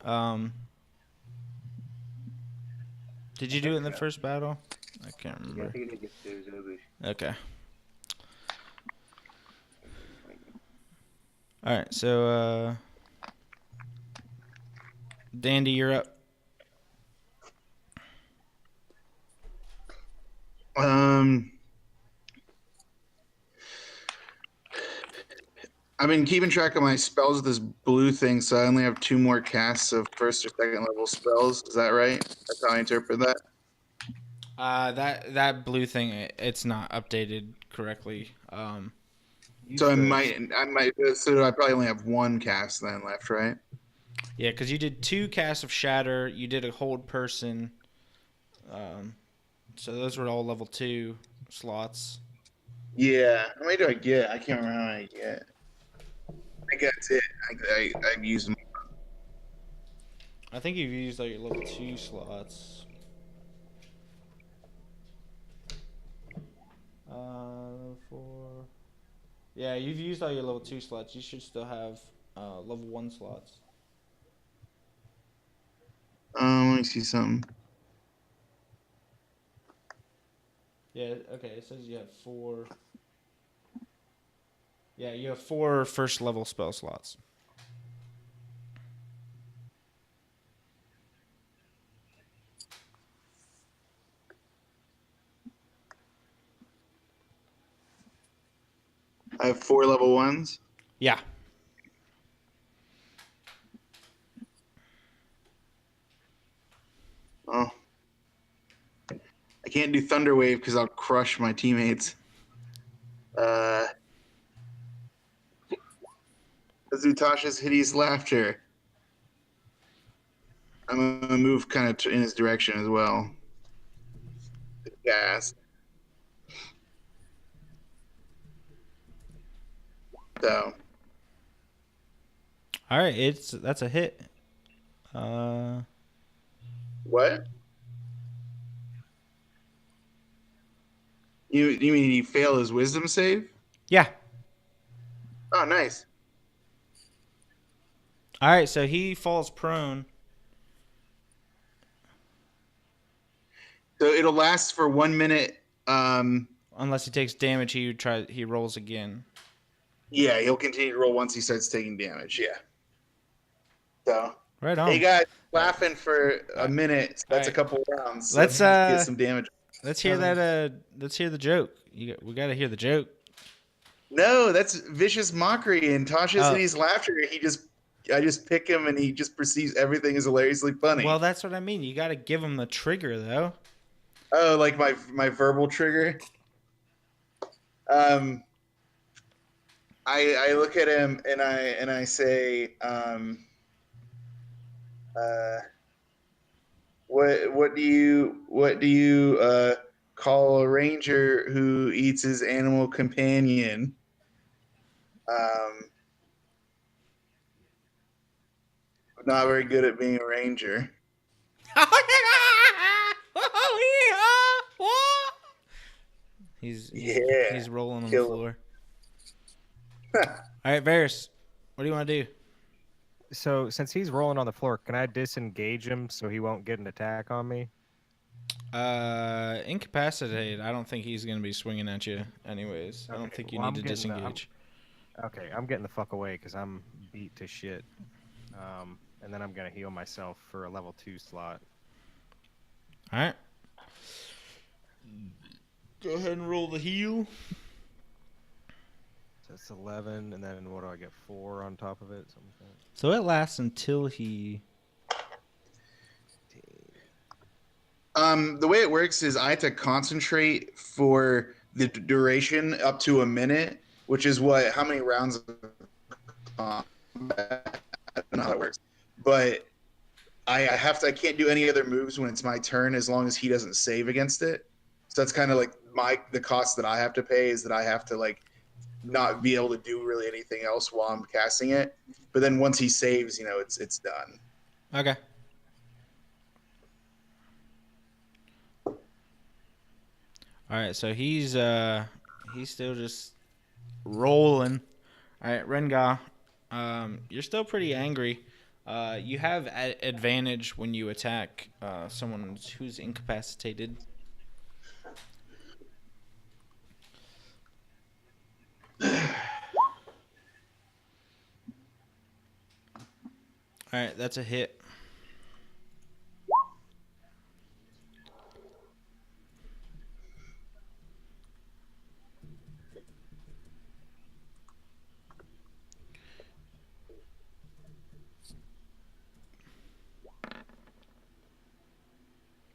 Did you do it in the first battle? I can't Yeah, I remember. think I did get those ogres. Okay. All right, so Dandy, you're up. I've been keeping track of my spells with this blue thing, so I only have 2 more casts of first or second level spells. Is that right? That's how I interpret that. That blue thing, it's not updated correctly. Use So I the- might. So I probably only have 1 cast then left, right? Yeah, because you did 2 casts of Shatter, you did a Hold Person, so those were all level 2 slots. Yeah. How many do I get? I can't remember how many I get. I think that's it. I've used them. I think you've used all your level 2 slots. Level 4. Yeah, you've used all your level 2 slots. You should still have level 1 slots. Let me see something. Yeah, okay, it says you have 4. Yeah, you have 4 first level spell slots. I have 4 level 1s. Yeah. Oh. I can't do Thunder Wave because I'll crush my teammates. Tasha's Hideous Laughter. I'm gonna move kind of in his direction as well. Gas. So All right, that's a hit. what? You mean he failed his wisdom save? Yeah. Oh, nice. All right, so he falls prone. So it'll last for 1 minute. Unless he takes damage, he rolls again. Yeah, he'll continue to roll once he starts taking damage. Yeah. So Right on. hey guys, laughing for a Alright. minute. So that's a Alright. couple rounds. So Let's get some damage. let's hear that. Let's hear the joke. We gotta hear the joke. No, that's vicious mockery and Tasha's Oh. Hideous Laughter. I just pick him and he just perceives everything as hilariously funny. Well, that's what I mean. You gotta give him the trigger, though. Oh, like my verbal trigger. I look at him and I say, what do you call a ranger who eats his animal companion? Not very good at being a ranger. He's Yeah. rolling on Kill the him. floor. All right, Varys, what do you want to do? So since he's rolling on the floor, can I disengage him so he won't get an attack on me? Incapacitated. I don't think he's gonna be swinging at you, anyways. I don't Okay, think you well, need I'm to getting the- disengage. Okay, I'm getting the fuck away because I'm beat to shit. And then I'm gonna heal myself for a level 2 slot. All right. Go ahead and roll the heal. So it's 11, and then what do I get? 4 on top of it? Something like that. So it lasts until he. The way it works is I have to concentrate for the duration up to a minute, which is how many rounds of combat. I don't know how it works. But I can't do any other moves when it's my turn as long as he doesn't save against it. So that's kind of like the cost that I have to pay is that I have to like not be able to do really anything else while I'm casting it. But then once he saves, it's done. Okay. All right, so he's still just rolling. All right, Rengaw, you're still pretty angry. You have advantage when you attack someone who's incapacitated. All right, that's a hit.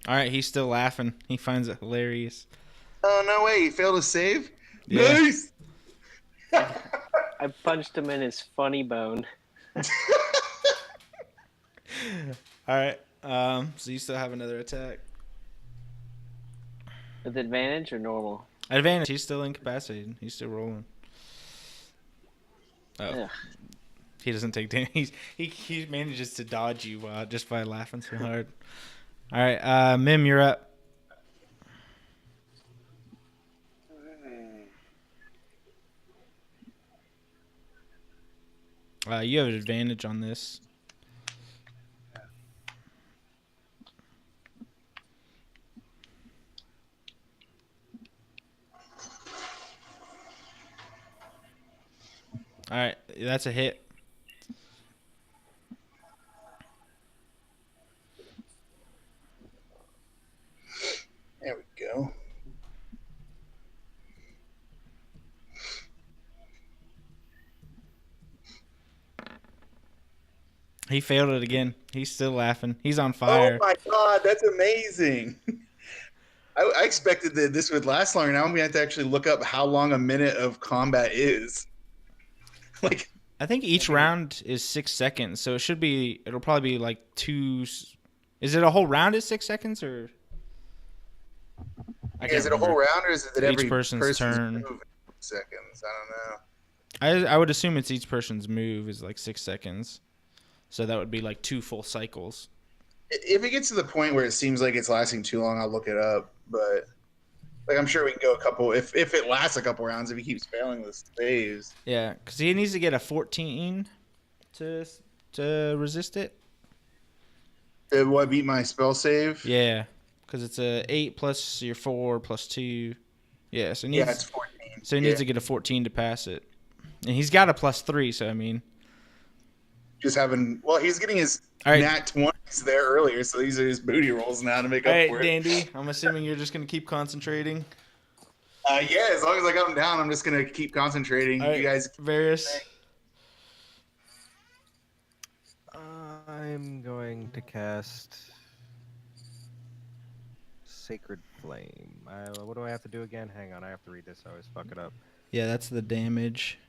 All right, he's still laughing. He finds it hilarious. Oh, no way. He failed to save? Yeah. Nice. I punched him in his funny bone. All right. So you still have another attack. With advantage or normal? Advantage. He's still incapacitated. He's still rolling. Oh, Ugh. he doesn't take damage. He manages to dodge you just by laughing so hard. All right, Mim, you're up. You have an advantage on this. All right, that's a hit. There we go. He failed it again. He's still laughing. He's on fire. Oh my god, that's amazing. I expected that this would last longer. Now I'm going to have to actually look up how long a minute of combat is. Like, I think each round is 6 seconds, so it'll probably be like 2. Is it a whole round is 6 seconds, or? is it a whole round, or is it that Each every person's turn. move in seconds? I don't know. I would assume it's each person's move is like 6 seconds. So that would be like 2 full cycles. If it gets to the point where it seems like it's lasting too long, I'll look it up. But like, I'm sure we can go a couple. If it lasts a couple rounds, if he keeps failing the saves. Yeah, because he needs to get a 14 to resist it. What beat my spell save? Yeah, because it's a 8 plus your 4 plus 2. Yeah, so he needs, it's 14. So he needs to get a 14 to pass it, and he's got a plus 3. So I mean, he's getting his all right. nat 20s there earlier, so these are his booty rolls now to make All up right, for it. Dandy. I'm assuming you're just gonna keep concentrating. Yeah, as long as I got him down, I'm just gonna keep concentrating. All right, You guys, Varys. I'm going to cast Sacred Flame. What do I have to do again? Hang on, I have to read this. I always fuck it up. Yeah, that's the damage.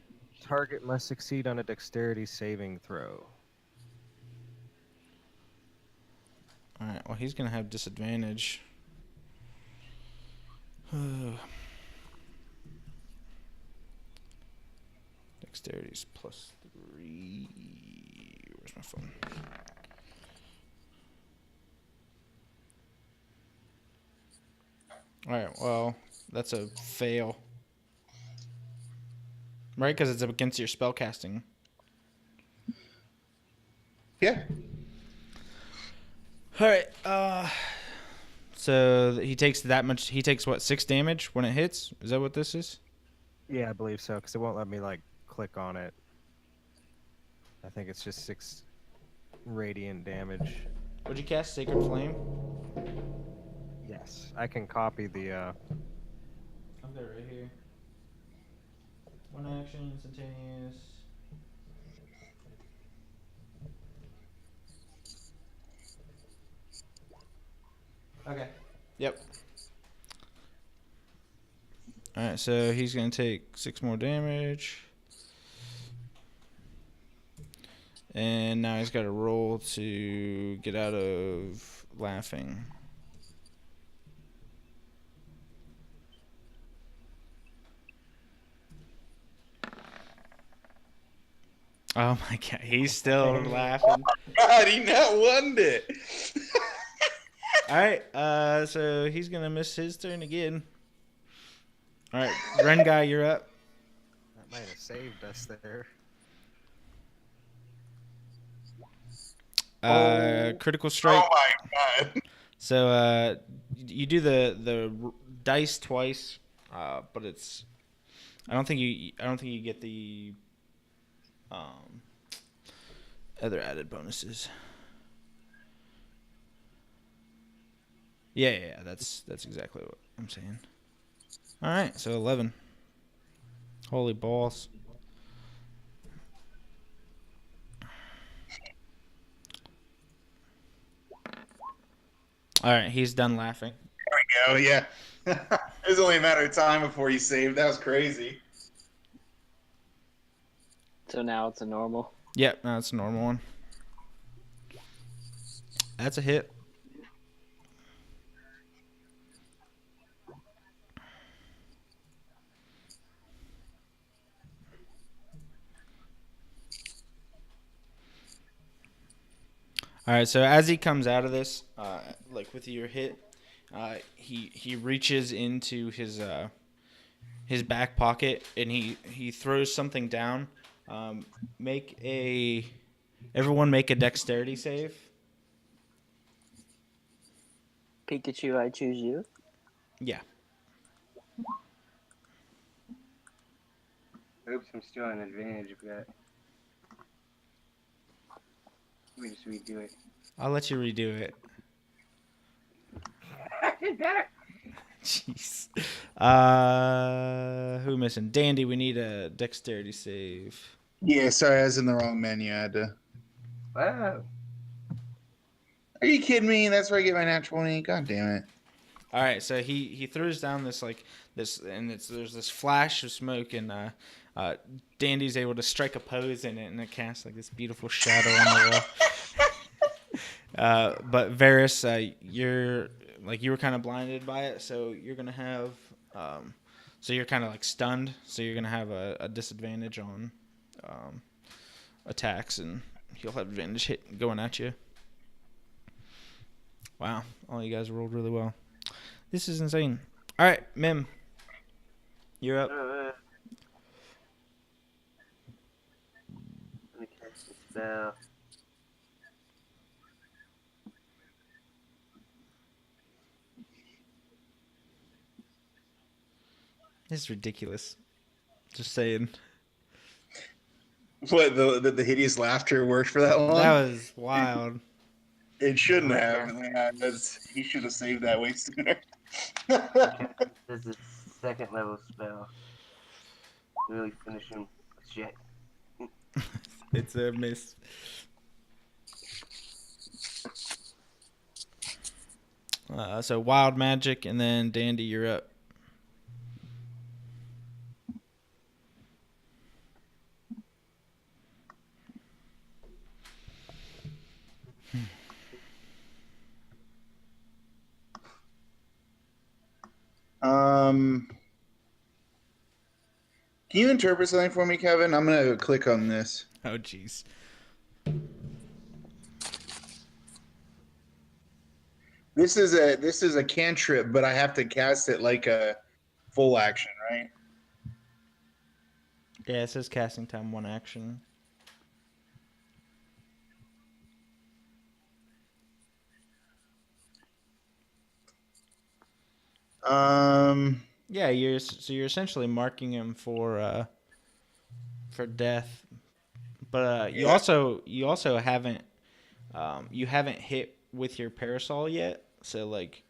Target must succeed on a dexterity saving throw. All right. Well, he's gonna have disadvantage. Dexterity's plus 3. Where's my phone? All right. Well, that's a fail. Right, because it's against your spellcasting. yeah. All right. So he takes that much. He takes what, 6 damage when it hits? Is that what this is? Yeah, I believe so, because it won't let me click on it. I think it's just 6 radiant damage. Would you cast Sacred Flame? Yes, I can copy the. I've got it right here. 1 action, instantaneous. Okay. Yep. Alright, so he's going to take 6 more damage. And now he's got to roll to get out of laughing. Oh my god, he's still laughing. God, he not won it. Alright, so he's going to miss his turn again. Alright, Rengaw, you're up. That might have saved us there. Critical strike. Oh my god. So you do the dice twice, but it's I don't think you get the other added bonuses. Yeah, that's exactly what I'm saying. All right, so 11. Holy balls. All right, he's done laughing. Oh yeah. It was only a matter of time before you saved. That was crazy. So now it's a normal. Yep, that's a normal one. That's a hit. All right, so as he comes out of this, like with your hit, he reaches into his back pocket and he throws something down. Um, everyone make a dexterity save. Pikachu, I choose you. Yeah. Oops, I'm still on advantage of that. Let me just redo it. I'll let you redo it. I did better. Jeez. Who missing? Dandy, we need a dexterity save. Yeah, sorry, I was in the wrong menu. I had to. Wow. Are you kidding me? That's where I get my nat 20. God damn it. All right, so he throws down this and there's this flash of smoke and Dandy's able to strike a pose in it and it casts like this beautiful shadow on the wall. But Varys, you were kind of blinded by it, so you're gonna have so you're kind of like stunned, so you're gonna have a disadvantage on attacks and he'll have advantage hit going at you. Wow, all you guys rolled really well. This is insane. All right, Mim, you're up. Let me cast the spell. This is ridiculous. Just saying. What, the hideous laughter worked for that long? That was wild. It shouldn't have. Yeah, he should have saved that way sooner. This is a second level spell. Really finish him. Shit. It's a miss. So wild magic, and then Dandy, you're up. Can you interpret something for me, Kevin? I'm gonna click on this. Oh, jeez. This is a cantrip, but I have to cast it like a full action, right? Yeah, it says casting time 1 action. Yeah, you're essentially marking him for death, but you also haven't you haven't hit with your parasol yet, so like.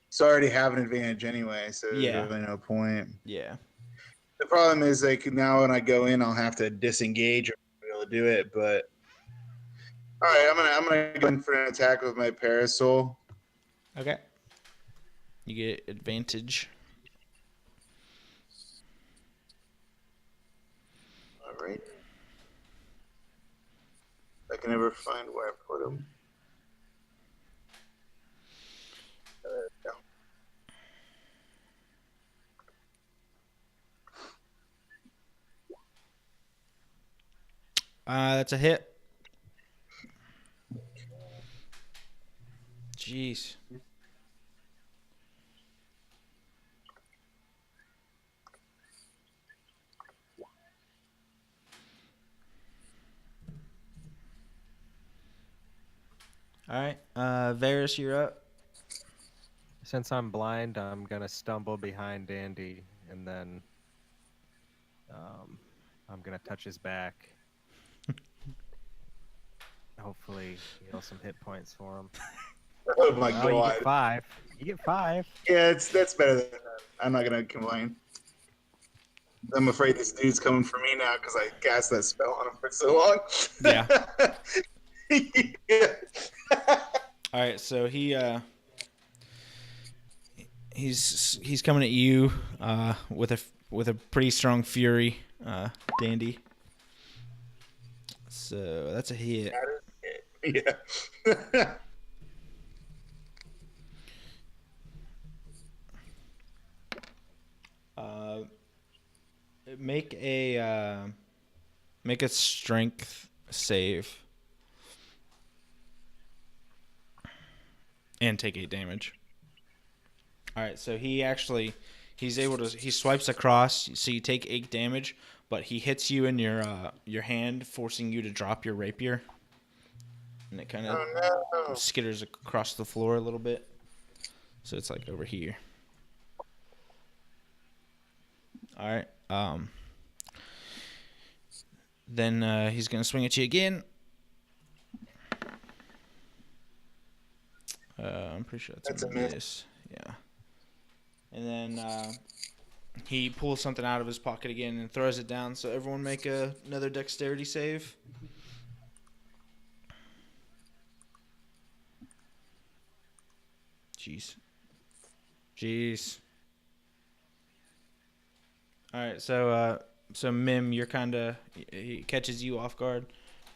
So I already have an advantage anyway, so Yeah. there's really no point. Yeah. The problem is, like, now when I go in, I'll have to disengage or be able to do it. But all right, I'm gonna go in for an attack with my parasol. Okay. You get advantage. All right. I can never find where I put him. There we go. That's a hit. Jeez. All right, Varys, you're up. Since I'm blind, I'm gonna stumble behind Dandy, and then I'm gonna touch his back. Hopefully, heal some hit points for him. Oh my Oh, you god. get 5. You get 5. Yeah, that's better than that. I'm not gonna complain. I'm afraid this dude's coming for me now because I cast that spell on him for so long. Yeah. Yeah. All right, so he he's coming at you with a pretty strong fury, Dandy. So that's a hit. Yeah. Uh, make a strength save and take 8 damage. All right, so he swipes across, so you take 8 damage, but he hits you in your hand, forcing you to drop your rapier, and it kind of skitters across the floor a little bit. So it's like over here. All right. Then he's gonna swing at you again. I'm pretty sure that's a miss. Yeah. And then he pulls something out of his pocket again and throws it down. So everyone make another dexterity save. Jeez. All right, so Mim, you're he catches you off guard.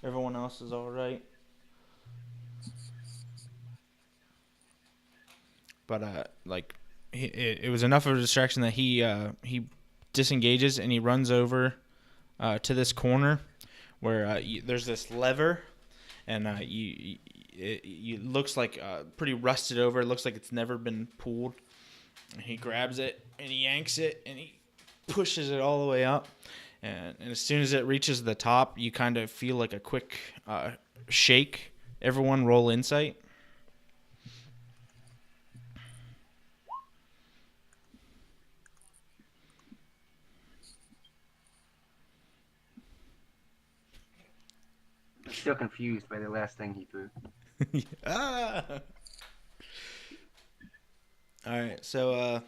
Everyone else is all right. But it was enough of a distraction that he disengages and he runs over to this corner where there's this lever, and it looks like pretty rusted over. It looks like it's never been pulled. And he grabs it and he yanks it and he pushes it all the way up. And as soon as it reaches the top, you kind of feel like a quick shake. Everyone roll insight. I'm still confused by the last thing he threw. Ah! All right, so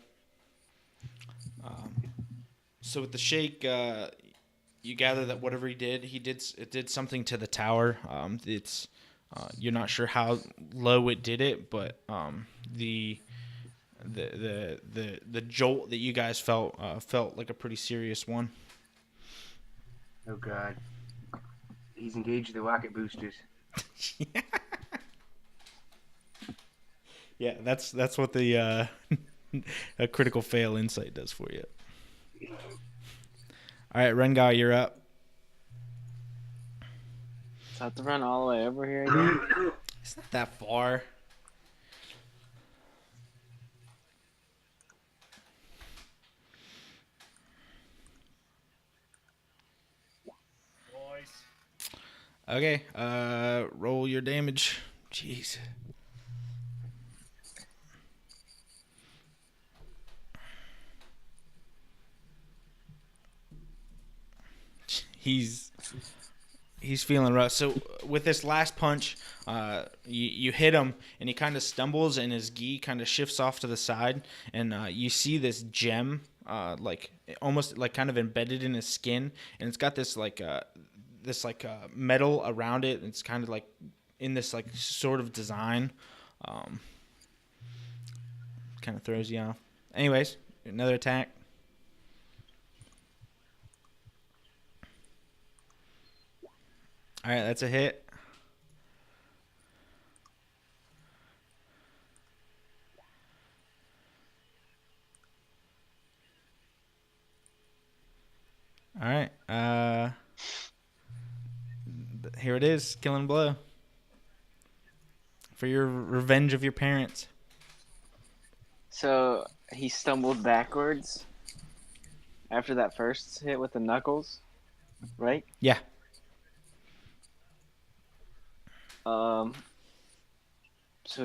with the shake, you gather that whatever he did, it did something to the tower. It's you're not sure how low it did it, but the jolt that you guys felt like a pretty serious one. Oh God. He's engaged the rocket boosters. Yeah, that's what the a critical fail insight does for you. All right, Rengaw, you're up. So I have to run all the way over here again. It's not that far. Okay, roll your damage. Jeez. He's feeling rough. So with this last punch, you hit him, and he kind of stumbles, and his gi kind of shifts off to the side, and you see this gem, almost like kind of embedded in his skin, and it's got this metal around it. It's kind of like in this like sort of design. Kind of throws you off. Anyways, another attack. All right, that's a hit. All right. Here it is, killing blow. For your revenge of your parents. So he stumbled backwards after that first hit with the knuckles, right? Yeah. So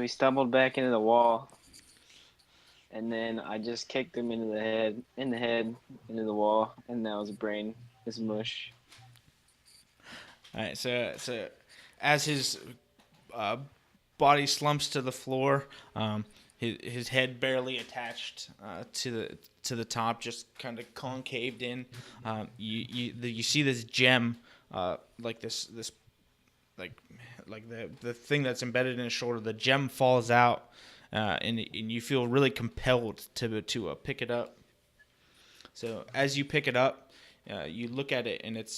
he stumbled back into the wall, and then I just kicked him into the head, into the wall, and now his brain is mush. All right, so as his body slumps to the floor, his head barely attached to the top, just kind of concaved in. You see this gem, like the thing that's embedded in his shoulder. The gem falls out, and you feel really compelled to pick it up. So as you pick it up, you look at it, and it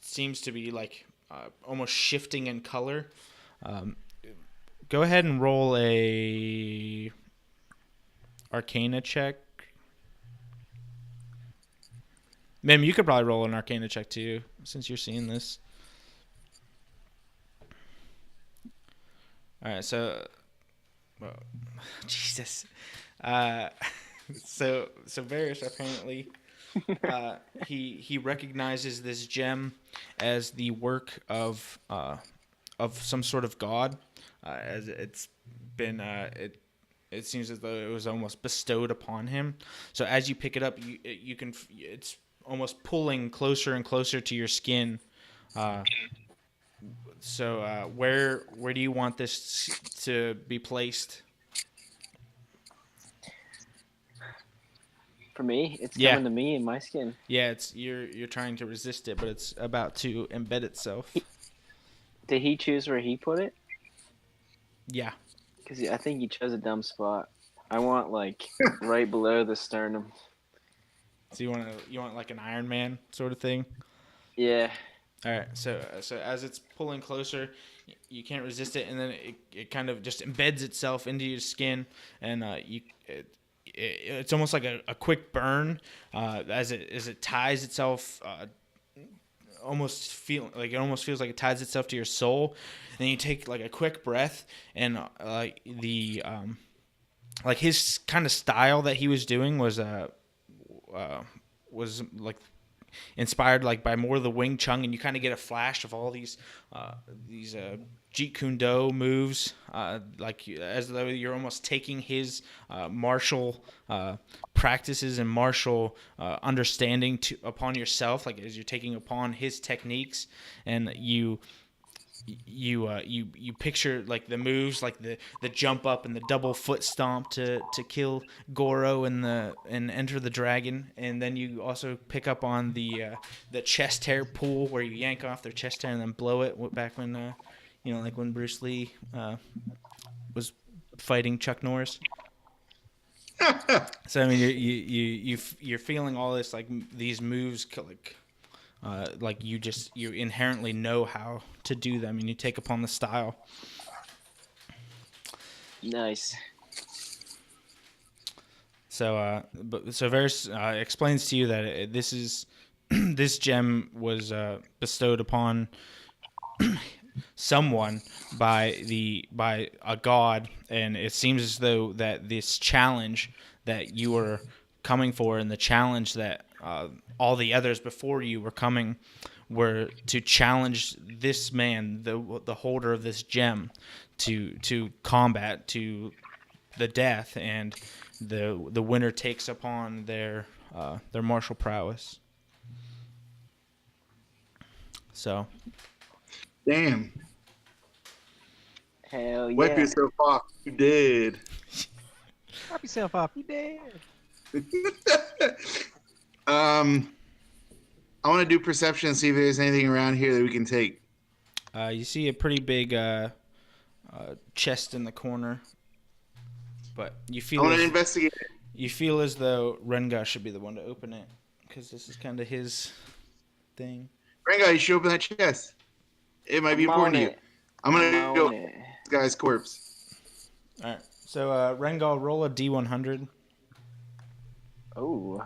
seems to be like almost shifting in color. Go ahead and roll a Arcana check. Mim, you could probably roll an Arcana check too, since you're seeing this. All right, so, well, Jesus. So Varys apparently, he recognizes this gem as the work of some sort of god, as it's been it seems as though it was almost bestowed upon him. So as you pick it up, you can it's almost pulling closer and closer to your skin. So where do you want this to be placed? For me, it's Yeah. coming to me in my skin. Yeah, it's you're trying to resist it, but it's about to embed itself. Did he choose where he put it? Yeah. Because I think he chose a dumb spot. I want like right below the sternum. So you want like an Iron Man sort of thing? Yeah. All right. So as it's pulling closer, you can't resist it, and then it kind of just embeds itself into your skin, and it's almost like a quick burn as it ties itself. It almost feels like it ties itself to your soul, and you take like a quick breath, and like his kind of style that he was doing was like inspired like by more of the Wing Chun, and you kind of get a flash of all these Jeet Kune Do moves, as though you're almost taking his martial practices and martial understanding upon yourself, like as you're taking upon his techniques, and you picture like the moves, like the jump up and the double foot stomp to kill Goro and enter the dragon, and then you also pick up on the chest hair pull where you yank off their chest hair and then blow it back when like when Bruce Lee was fighting Chuck Norris. So I mean you're feeling all this, like these moves like you inherently know how to do them, and you take upon the style. Nice. So Varys explains to you that this gem was bestowed upon someone by a god, and it seems as though that this challenge that you were coming for, and the challenge that all the others before you were coming, were to challenge this man, the holder of this gem, to combat to the death, and the winner takes upon their martial prowess. So, Damn. Hell yeah. Wipe yourself off. You did. Wipe yourself off. You dead. I want to do perception and see if there's anything around here that we can take. you see a pretty big chest in the corner, but you I feel want to investigate. you feel as though Rengaw should be the one to open it, because this is kind of his thing. Rengaw, you should open that chest. It might be I'm important on to you. it. I'm gonna I'm go on this it. guy's corpse. All right. So Rengaw, roll a D100. Oh.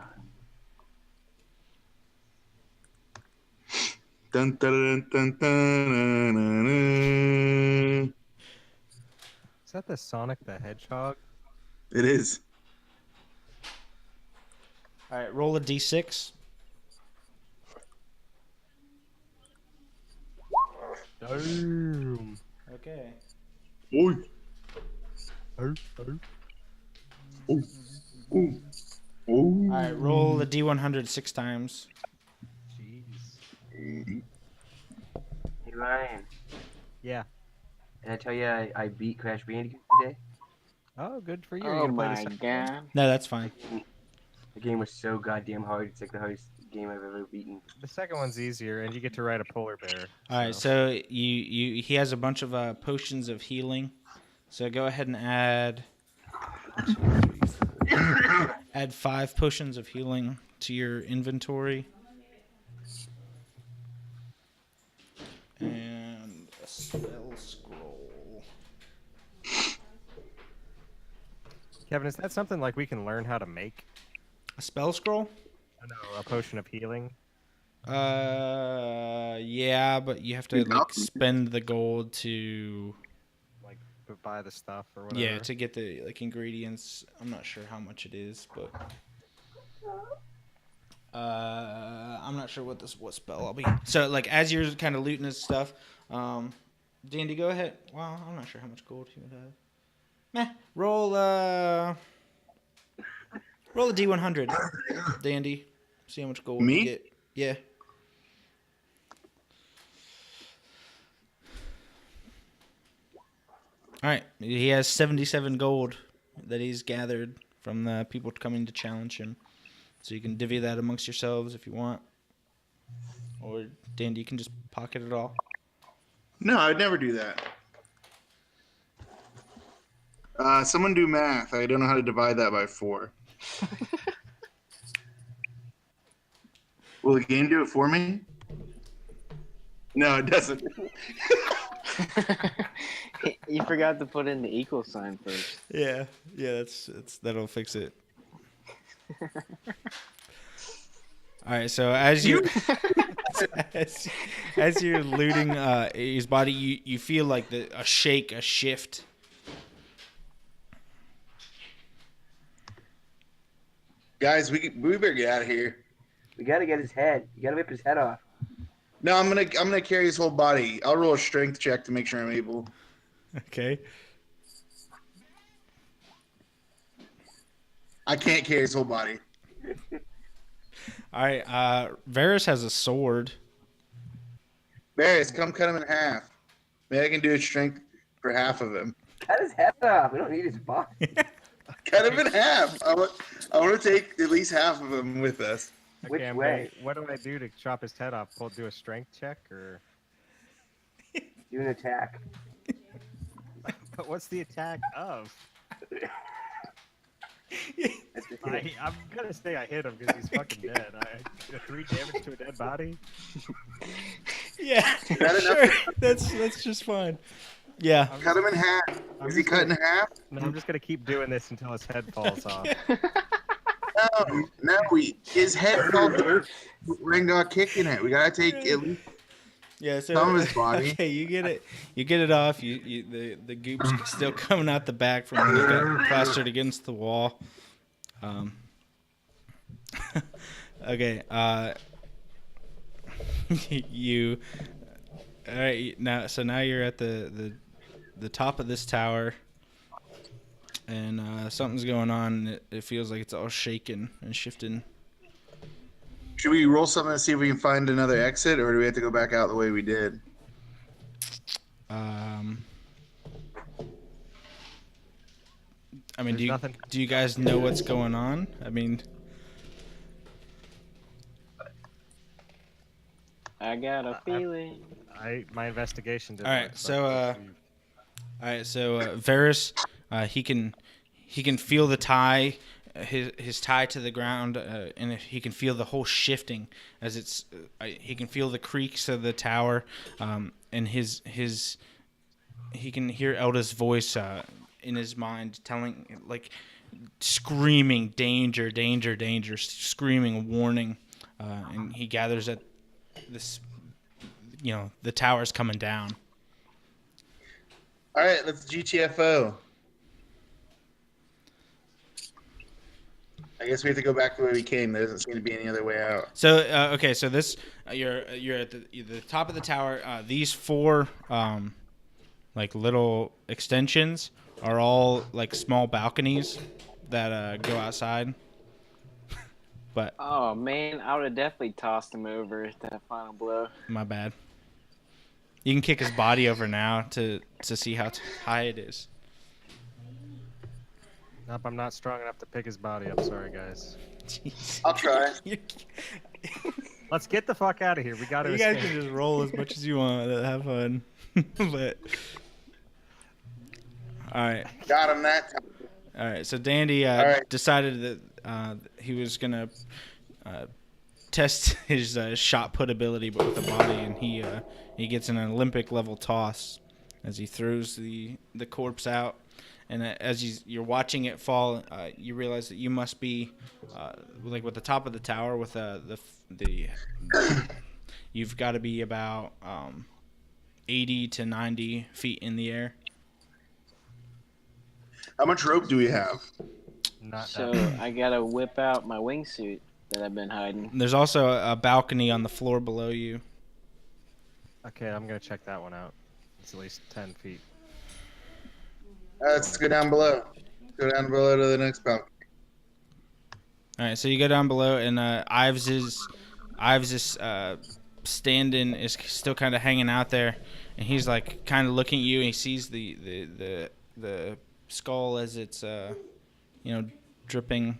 Dun, dun, dun, dun, dun, dun, dun. Is that the Sonic the Hedgehog? It is. All right. Roll a D6. Damn. Okay. Oi. Oh. Oh. Oh. All right. Roll a D100 6 times. Jeez. Hey Ryan, Yeah. did I tell you I beat Crash Bandicoot today? Oh, good for you. Are Oh you gonna play my the second one? god. No, that's fine. The game was so goddamn hard. It's like the hardest game I've ever beaten. The second one's easier, and you get to ride a polar bear. All right. So he has a bunch of potions of healing So go ahead and add 5 potions of healing to your inventory. And a spell scroll. Kevin, is that something like we can learn how to make? A spell scroll? I know, a potion of healing. Yeah, but you have to like spend the gold to Like buy the stuff or whatever. yeah, to get the like ingredients. I'm not sure how much it is, but I'm not sure what spell I'll be. So like as you're kind of looting his stuff, Dandy, go ahead. Well, I'm not sure how much gold he would have. Meh. Roll a D100, Dandy. See how much gold Me? you get. Yeah. All right. He has 77 gold that he's gathered from the people coming to challenge him. So you can divvy that amongst yourselves if you want. Or, Dandy, you can just pocket it all. No, I'd never do that. Someone do math. I don't know how to divide that by 4. Will the game do it for me? No, it doesn't. You forgot to put in the equal sign first. Yeah, that'll fix it. All right, so as you as you're looting his body, you feel like a shift. Guys, we better get out of here. We gotta get his head. You gotta rip his head off. No, I'm gonna carry his whole body. I'll roll a strength check to make sure I'm able. Okay. I can't carry his whole body. All right. Varys has a sword. Varys, come cut him in half. Maybe I can do a strength for half of him. Cut his head off. We don't need his body. Cut him in half. I want to take at least half of him with us. Which Okay, way? What do I do to chop his head off? Do a strength check or? Do an attack. But what's the attack of? That's the hit. I'm gonna say I hit him because he's fucking dead. 3 damage to a dead body. Yeah, that sure. That's just fine. Yeah. Cut him in half. Is he cut in half? No, I'm just gonna keep doing this until his head falls off. No, his head fell through. Rengaw kicking it. We gotta take at least Yeah, so some of his body. Okay, you get it off. The goop's still coming out the back from when you got plastered against the wall. Okay, you. All right, now you're at the top of this tower, and something's going on. And it feels like it's all shaking and shifting. Should we roll something to see if we can find another exit, or do we have to go back out the way we did? I mean, There's do you guys know what's going on? I mean, I got a feeling. My investigation didn't. All right, work, so, but Varys, he can feel the tie, his tie to the ground, and he can feel the whole shifting as it's. He can feel the creaks of the tower, and he can hear Elda's voice in his mind, telling, like, screaming, danger, danger, danger, screaming a warning, and he gathers that this, the tower's coming down. All right, let's GTFO. I guess we have to go back the way we came. There doesn't seem to be any other way out. So okay, so this you're at the top of the tower. These 4 like little extensions are all like small balconies that go outside. But Oh man, I would have definitely tossed him over at that final blow. my bad. You can kick his body over now to see how high it is. nope, I'm not strong enough to pick his body up. Sorry, guys. Jeez. I'll try. Let's get the fuck out of here. We got to You escape. guys can just roll as much as you want. Have fun. But All right. Got him that time. All right. So Dandy right. decided that he was gonna test his shot put ability, but with the body, and he gets an Olympic level toss as he throws the corpse out. And as you're watching it fall, you realize that you must be like with the top of the tower with the you've got to be about 80 to 90 feet in the air. How much rope do we have? Not So that. I gotta whip out my wingsuit that I've been hiding. There's also a balcony on the floor below you. Okay, I'm gonna check that one out. It's at least 10 feet. Let's go down below. Go down below to the next balcony. All right, so you go down below, and Ives is standing, is still kind of hanging out there, and he's like kind of looking at you, and he sees the skull as it's dripping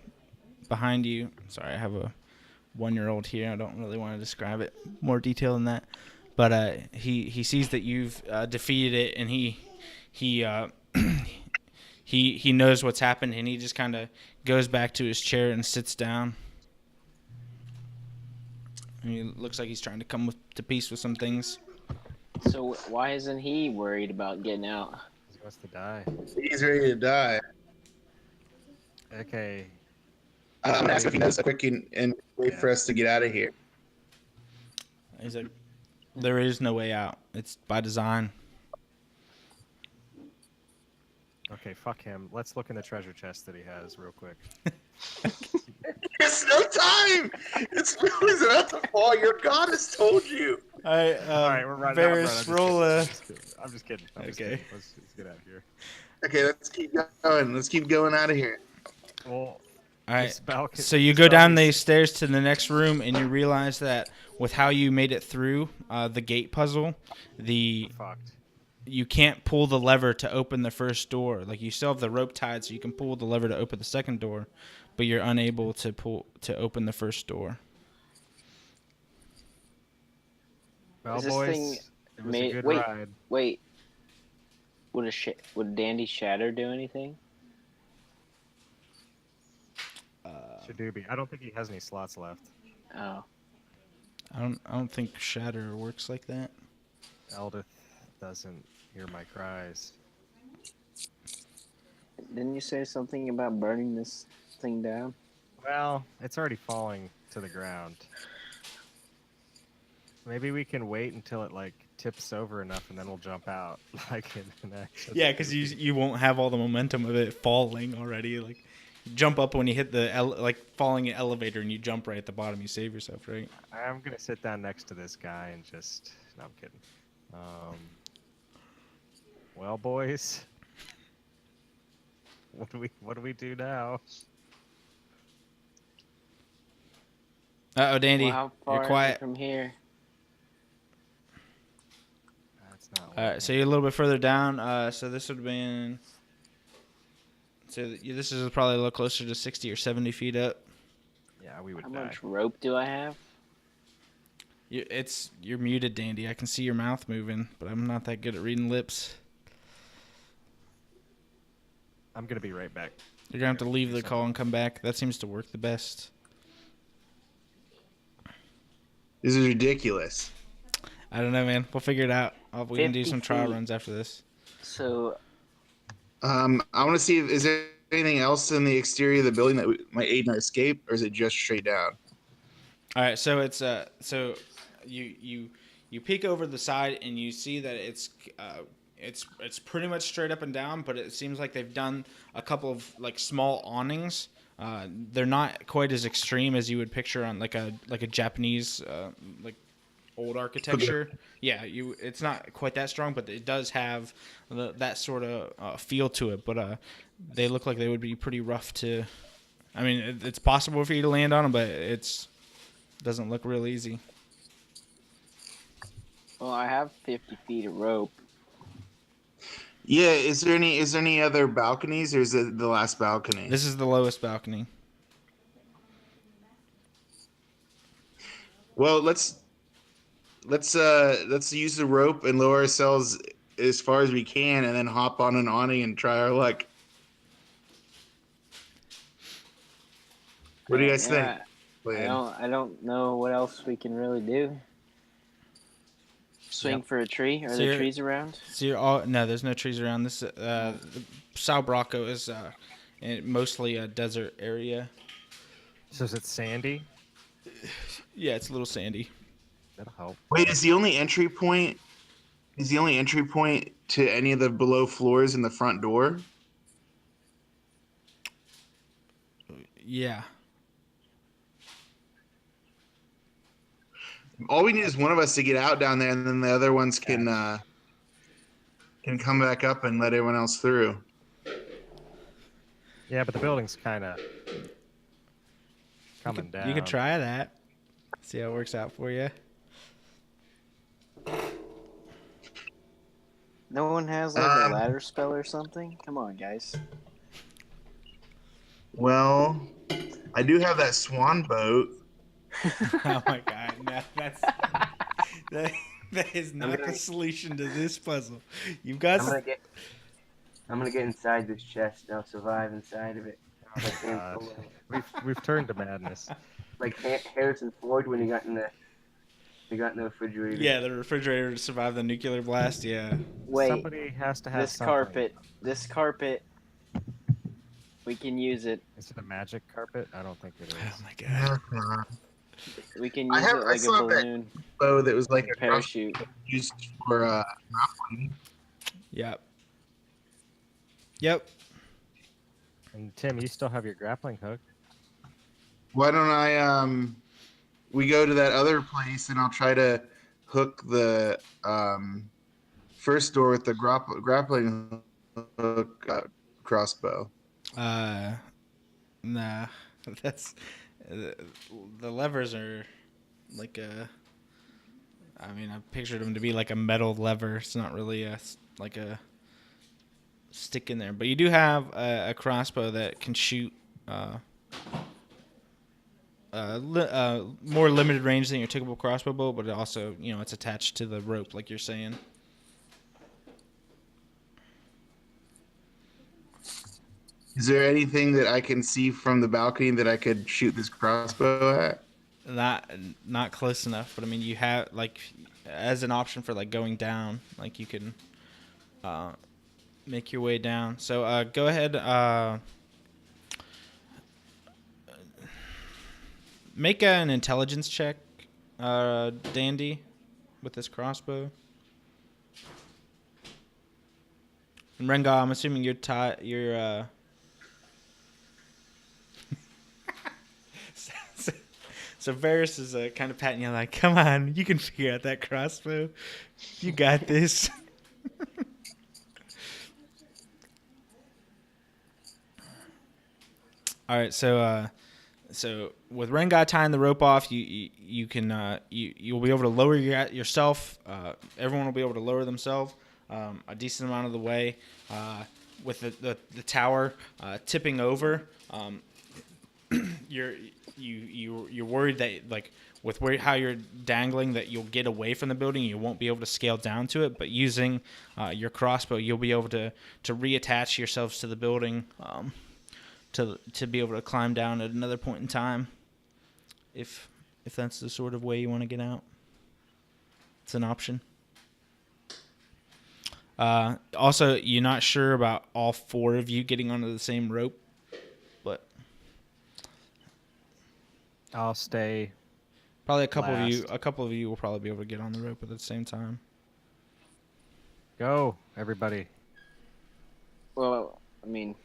behind you. Sorry, I have a 1-year-old here. I don't really want to describe it more detail than that, but he sees that you've defeated it, and he knows what's happened, and he just kind of goes back to his chair and sits down. And he looks like he's trying to come to peace with some things. So why isn't he worried about getting out? He wants to die. He's ready to die. Okay. I'm gonna ask if he knows a quick and way for us to get out of here. He's like, there is no way out. It's by design. Okay, fuck him. Let's look in the treasure chest that he has real quick. There's no time. It's about to fall. Your god has told you. All right, Alright, we're running Varys, roll I'm just kidding. I'm just Okay. kidding. Let's get out of here. Okay, let's keep going. Let's keep going out of here. Well, All right. this balcony- So you this go down balcony's- these stairs to the next room, and you realize that with how you made it through the gate puzzle, Fucked. you can't pull the lever to open the first door. Like, you still have the rope tied, so you can pull the lever to open the second door, but you're unable to open the first door. Well, Is this boys, thing it was made- a good wait. ride. Wait. Would Dandy Shatter do anything? Shadoobie. I don't think he has any slots left. Oh. I don't think Shatter works like that. Eldith doesn't hear my cries. Didn't you say something about burning this thing down? Well, it's already falling to the ground. Maybe we can wait until it like tips over enough, and then we'll jump out. Like in action. Yeah, because you won't have all the momentum of it falling already. Like, you jump up when you hit the falling elevator, and you jump right at the bottom. You save yourself, right? I'm gonna sit down next to this guy and just. No, I'm kidding. Well, boys, what do we do now? Uh oh, Dandy, Well, how far you're is it quiet. from here? That's not. All right, so you're a little bit further down. So this would have been. So this is probably a little closer to 60 or 70 feet up. Yeah, we would How die. much rope do I have? You're muted, Dandy. I can see your mouth moving, but I'm not that good at reading lips. I'm gonna be right back. You're gonna have to leave the call and come back. That seems to work the best. This is ridiculous. I don't know, man. We'll figure it out. We can do 50 some trial feet. runs after this. So I want to see if is there anything else in the exterior of the building that might aid in our escape, or is it just straight down? All right, so it's so you peek over the side and you see that it's pretty much straight up and down, but it seems like they've done a couple of like small awnings. They're not quite as extreme as you would picture on like a Japanese like old architecture. Yeah, it's not quite that strong, but it does have that sort of feel to it. But they look like they would be pretty rough to. I mean, it's possible for you to land on them, but it doesn't look real easy. well, I have 50 feet of rope. Yeah. Is there any other balconies, or is it the last balcony? This is the lowest balcony. Well, let's use the rope and lower ourselves as far as we can, and then hop on an awning and try our luck. What do you guys think? I Plan. I don't know what else we can really do. Swing for a tree. Are So there you're- trees around? So you're all no. There's no trees around. This Sal Braco is mostly a desert area. So is it sandy? Yeah, it's a little sandy. That'll help. Wait, is the only entry point? Is the only entry point to any of the below floors in the front door? Yeah. All we need is one of us to get out down there, and then the other ones can come back up and let everyone else through. Yeah, but the building's kind of coming You down. could try that. See how it works out for you. No one has like a ladder spell or something? Come on, guys. Well, I do have that swan boat. Oh my god, no, that is not the solution to this puzzle. You've got I'm gonna get inside this chest. I'll survive inside of it. God. We've turned to madness. Like Harrison Ford when he got in the refrigerator. yeah, the refrigerator to survive the nuclear blast. Yeah, Wait, Somebody has to have this something. carpet, we can use it. Is it a magic carpet? I don't think it is. oh my god. We can I use have- it I like a still have that balloon Boat that was like a parachute. used for grappling. Yep. Yep. And Tim, you still have your grappling hook. Why don't we go to that other place and I'll try to hook the first door with the grappling hook crossbow. Nah, that's the levers are like I mean, I pictured them to be like a metal lever. It's not really like a stick in there, but you do have a crossbow that can shoot more limited range than your typical crossbow bow, but it also, it's attached to the rope, like you're saying. Is there anything that I can see from the balcony that I could shoot this crossbow at? Not close enough, but I mean, you have like as an option for like going down, like you can make your way down. So go ahead, make an intelligence check, Dandy, with this crossbow. And Rengaw, I'm assuming you're So Varys is kind of patting you like, come on, you can figure out that crossbow. You got this. All right, so with Rengaw tying the rope off, you'll be able to lower yourself. Everyone will be able to lower themselves a decent amount of the way. With the tower tipping over, you're worried that like with how you're dangling that you'll get away from the building. You won't be able to scale down to it, but using your crossbow, you'll be able to reattach yourselves to the building to be able to climb down at another point in time, if that's the sort of way you want to get out. It's an option. Also, you're not sure about all four of you getting onto the same rope, but I'll stay. probably a couple Last. of you will probably be able to get on the rope at the same time. Go, everybody. Well, I mean,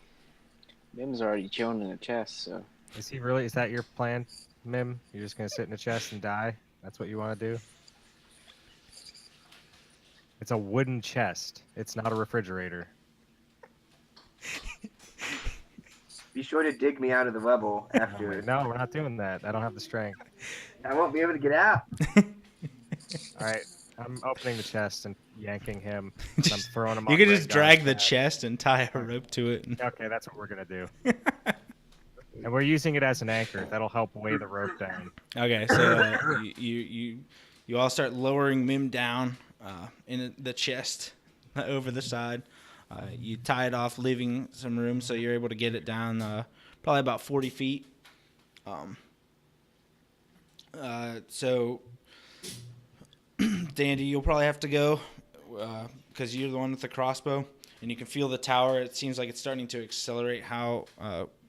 Mim's already chilling in the chest, so Is that your plan, Mim? You're just gonna sit in the chest and die? That's what you want to do? It's a wooden chest. It's not a refrigerator. Be sure to dig me out of the rubble after. No, we're not doing that. I don't have the strength. I won't be able to get out. All right, I'm opening the chest and yanking him. And I'm throwing him. You on could just Rengaw's drag the head. chest and tie a rope to it. Okay, that's what we're gonna do. And we're using it as an anchor. That'll help weigh the rope down. Okay, so you all start lowering Mim down in the chest. over the side. You tie it off, leaving some room, so you're able to get it down probably about 40 feet. So, Dandy, you'll probably have to go because you're the one with the crossbow, and you can feel the tower. It seems like it's starting to accelerate how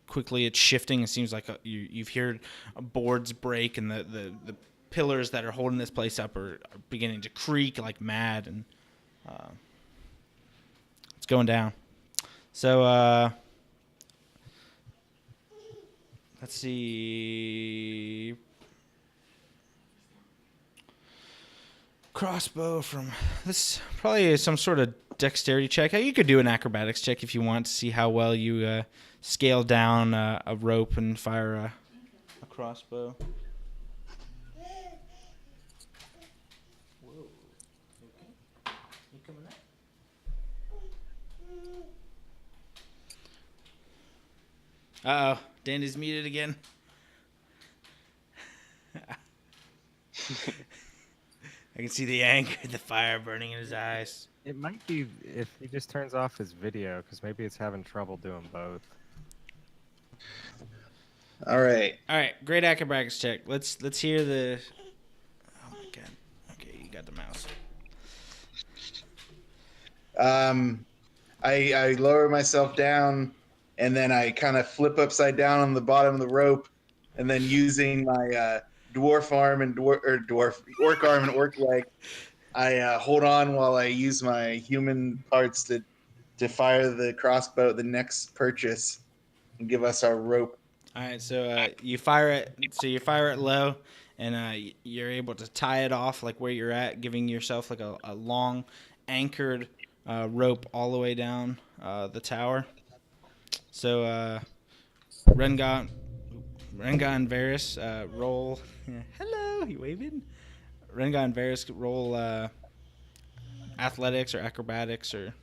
quickly it's shifting. It seems like you've heard boards break, and the pillars that are holding this place up are beginning to creak like mad, and it's going down. So, let's see. Crossbow from this probably is some sort of dexterity check. You could do an acrobatics check if you want to see how well you scale down a rope and fire a crossbow. Whoa. You coming up? Uh-oh. Dandy's muted again. I can see the anger, the fire burning in his eyes. It might be if he just turns off his video, because maybe it's having trouble doing both. All right. All right, great acrobatics check. Let's hear the. Oh my god. Okay, you got the mouse. I lower myself down, and then I kind of flip upside down on the bottom of the rope, and then using my dwarf arm and orc arm and orc leg, I hold on while I use my human parts to fire the crossbow at the next purchase and give us our rope. All right, so you fire it. So you fire it low, and you're able to tie it off like where you're at, giving yourself like a long, anchored rope all the way down the tower. So Rengaw and Varys roll. Hello, you waving? Rengaw and Varys roll athletics or acrobatics or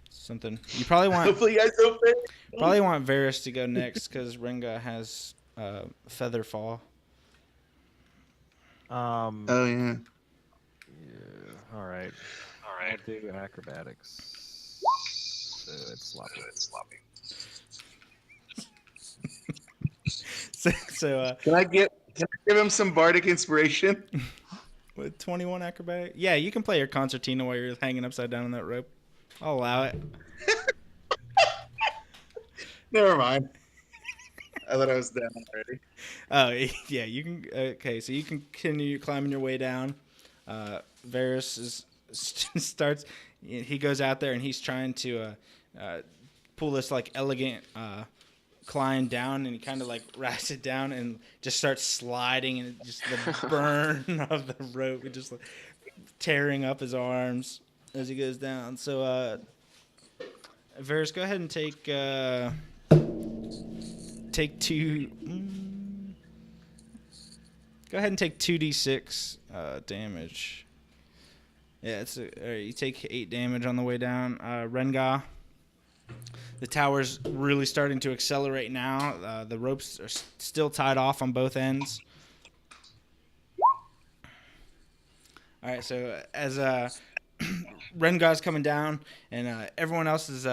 something. You probably want. Hopefully, you guys don't fail. Probably want Varys to go next because Rengaw has feather fall. Oh yeah. Yeah. All right. I'll do acrobatics. So it's sloppy. So Can I give him some bardic inspiration? with 21 acrobatic, yeah, you can play your concertina while you're hanging upside down on that rope. I'll allow it. Never mind. I thought I was down already. Oh yeah, you can. Okay, so you can continue climbing your way down. Varys starts. He goes out there and he's trying to pull this like elegant climb down, and he kind of like wraps it down and just starts sliding, and just the burn of the rope, just like tearing up his arms as he goes down. So Varys, go ahead and take two. Go ahead and take 2d6 damage. Yeah, you take 8 damage on the way down. Rengaw, the tower's really starting to accelerate now. The ropes are still tied off on both ends. All right, so as Rengaw's coming down, and everyone else is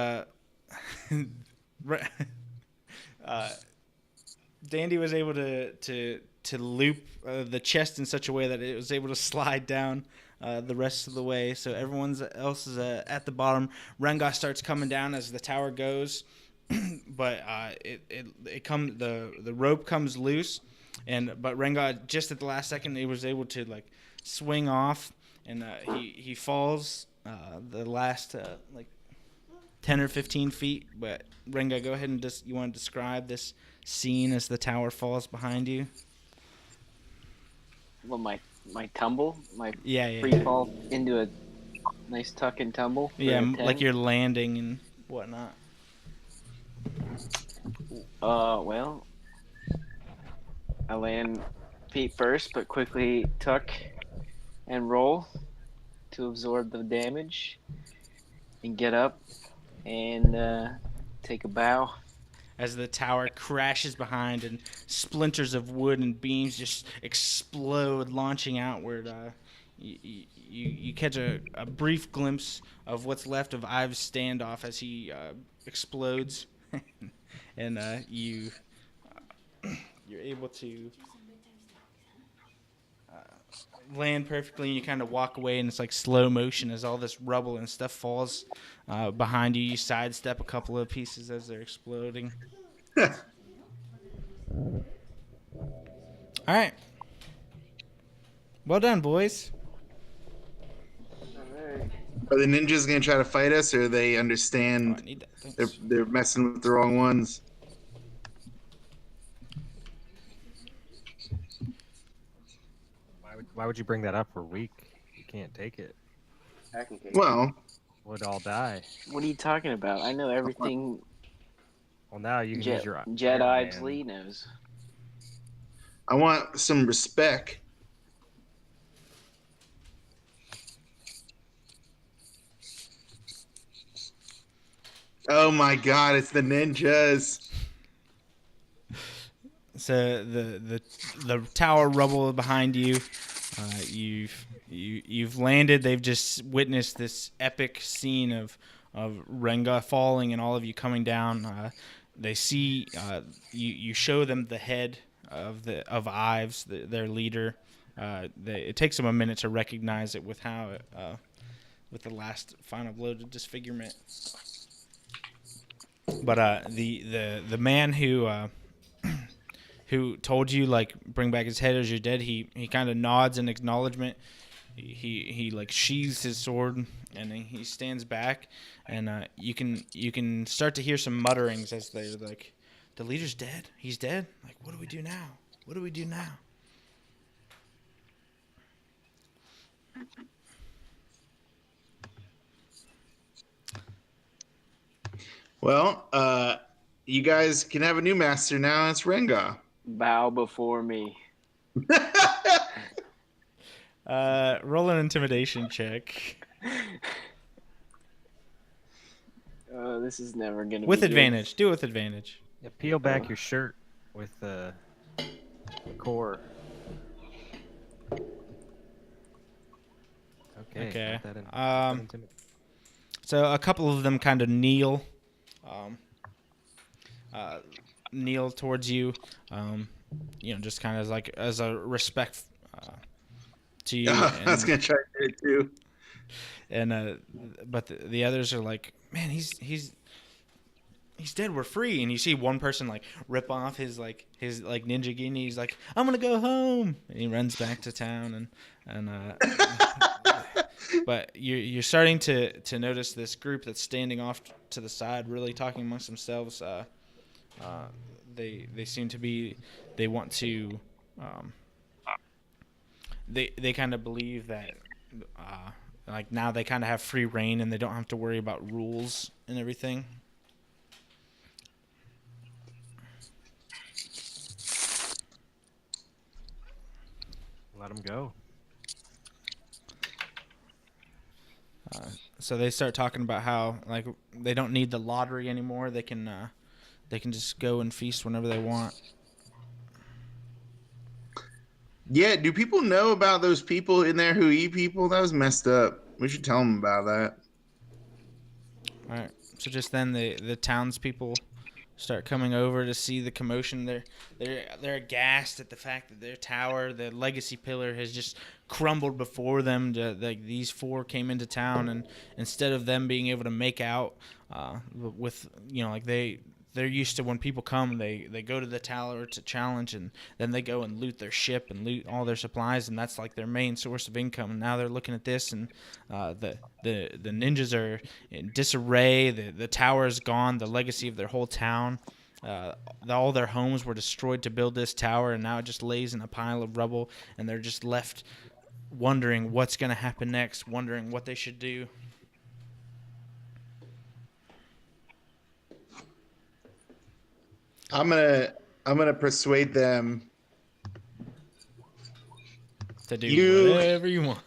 Dandy was able to loop the chest in such a way that it was able to slide down the rest of the way. So everyone else is at the bottom. Rengaw starts coming down as the tower goes, but the rope comes loose, but Rengaw just at the last second he was able to like swing off, and he falls the last like 10 or 15 feet. But Rengaw, go ahead and you want to describe this scene as the tower falls behind you? Well, my tumble, my Yeah. free fall into a nice tuck and tumble. for Yeah, a 10. like you're landing and whatnot. Well, I land feet first, but quickly tuck and roll to absorb the damage, and get up and take a bow. As the tower crashes behind and splinters of wood and beams just explode, launching outward. you catch a brief glimpse of what's left of Ives' standoff as he explodes, and you're able to land perfectly, and you kind of walk away, and it's like slow motion as all this rubble and stuff falls behind you. You sidestep a couple of pieces as they're exploding. All right. Well done, boys. Are the ninjas gonna try to fight us, or they Oh, I understand need that. Thanks. they're messing with the wrong ones? Why would you bring that up? We're weak. You can't take it. I can take Well, We'd all die. What are you talking about? I know everything Well, now you can use your Jedi Iron Man. Lee knows. I want some respect. Oh my God! It's the ninjas. So the tower rubble behind you. You've landed. They've just witnessed this epic scene of Rengaw falling and all of you coming down. They see you show them the head of Ives, their leader. It takes them a minute to recognize it with how with the last final blow to disfigurement. But the man who told you like bring back his head as you're dead, he kind of nods in acknowledgement. He like sheathes his sword and he stands back, and you can start to hear some mutterings as they're like, the leader's dead. He's dead. Like, what do we do now? What do we do now? Well, you guys can have a new master now. It's Rengaw. Bow before me. Roll an intimidation check This is never gonna with be good. advantage. Do it with advantage. Yeah, peel back your shirt with the core. Okay. got that in- So a couple of them kind of kneel, kneel towards you, just kind of like as a respect to you. I was gonna try to do it too. But the others are like, man, he's dead. We're free. And you see one person like rip off his ninja gi. He's like, I'm gonna go home, and he runs back to town. And but you're starting to notice this group that's standing off to the side, really talking amongst themselves. They seem to be, they want to, they kind of believe that like now they kind of have free reign and they don't have to worry about rules and everything. Let them go. So they start talking about how like they don't need the lottery anymore. They can just go and feast whenever they want. Yeah, do people know about those people in there who eat people? That was messed up. We should tell them about that. All right. So just then the townspeople start coming over to see the commotion. They're aghast at the fact that their tower, the legacy pillar, has just crumbled before them. Like these four came into town, and instead of them being able to make out with like they're used to when people come, they go to the tower to challenge, and then they go and loot their ship and loot all their supplies, and that's like their main source of income. And now they're looking at this, and the ninjas are in disarray. The tower is gone, the legacy of their whole town. All their homes were destroyed to build this tower, and now it just lays in a pile of rubble, and they're just left wondering what's going to happen next, wondering what they should do. I'm gonna persuade them To do whatever you want.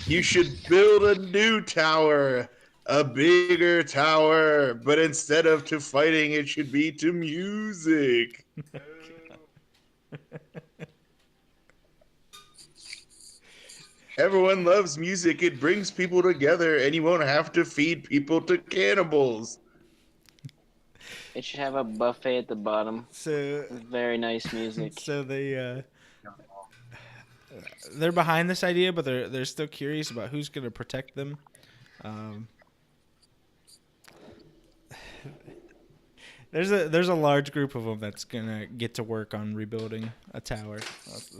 You should build a new tower, a bigger tower, but instead of to fighting, it should be to music. Everyone loves music. It brings people together, and you won't have to feed people to cannibals. It should have a buffet at the bottom. So With very nice music. so they're behind this idea, but they're still curious about who's going to protect them. Um, there's a large group of them that's gonna get to work on rebuilding a tower.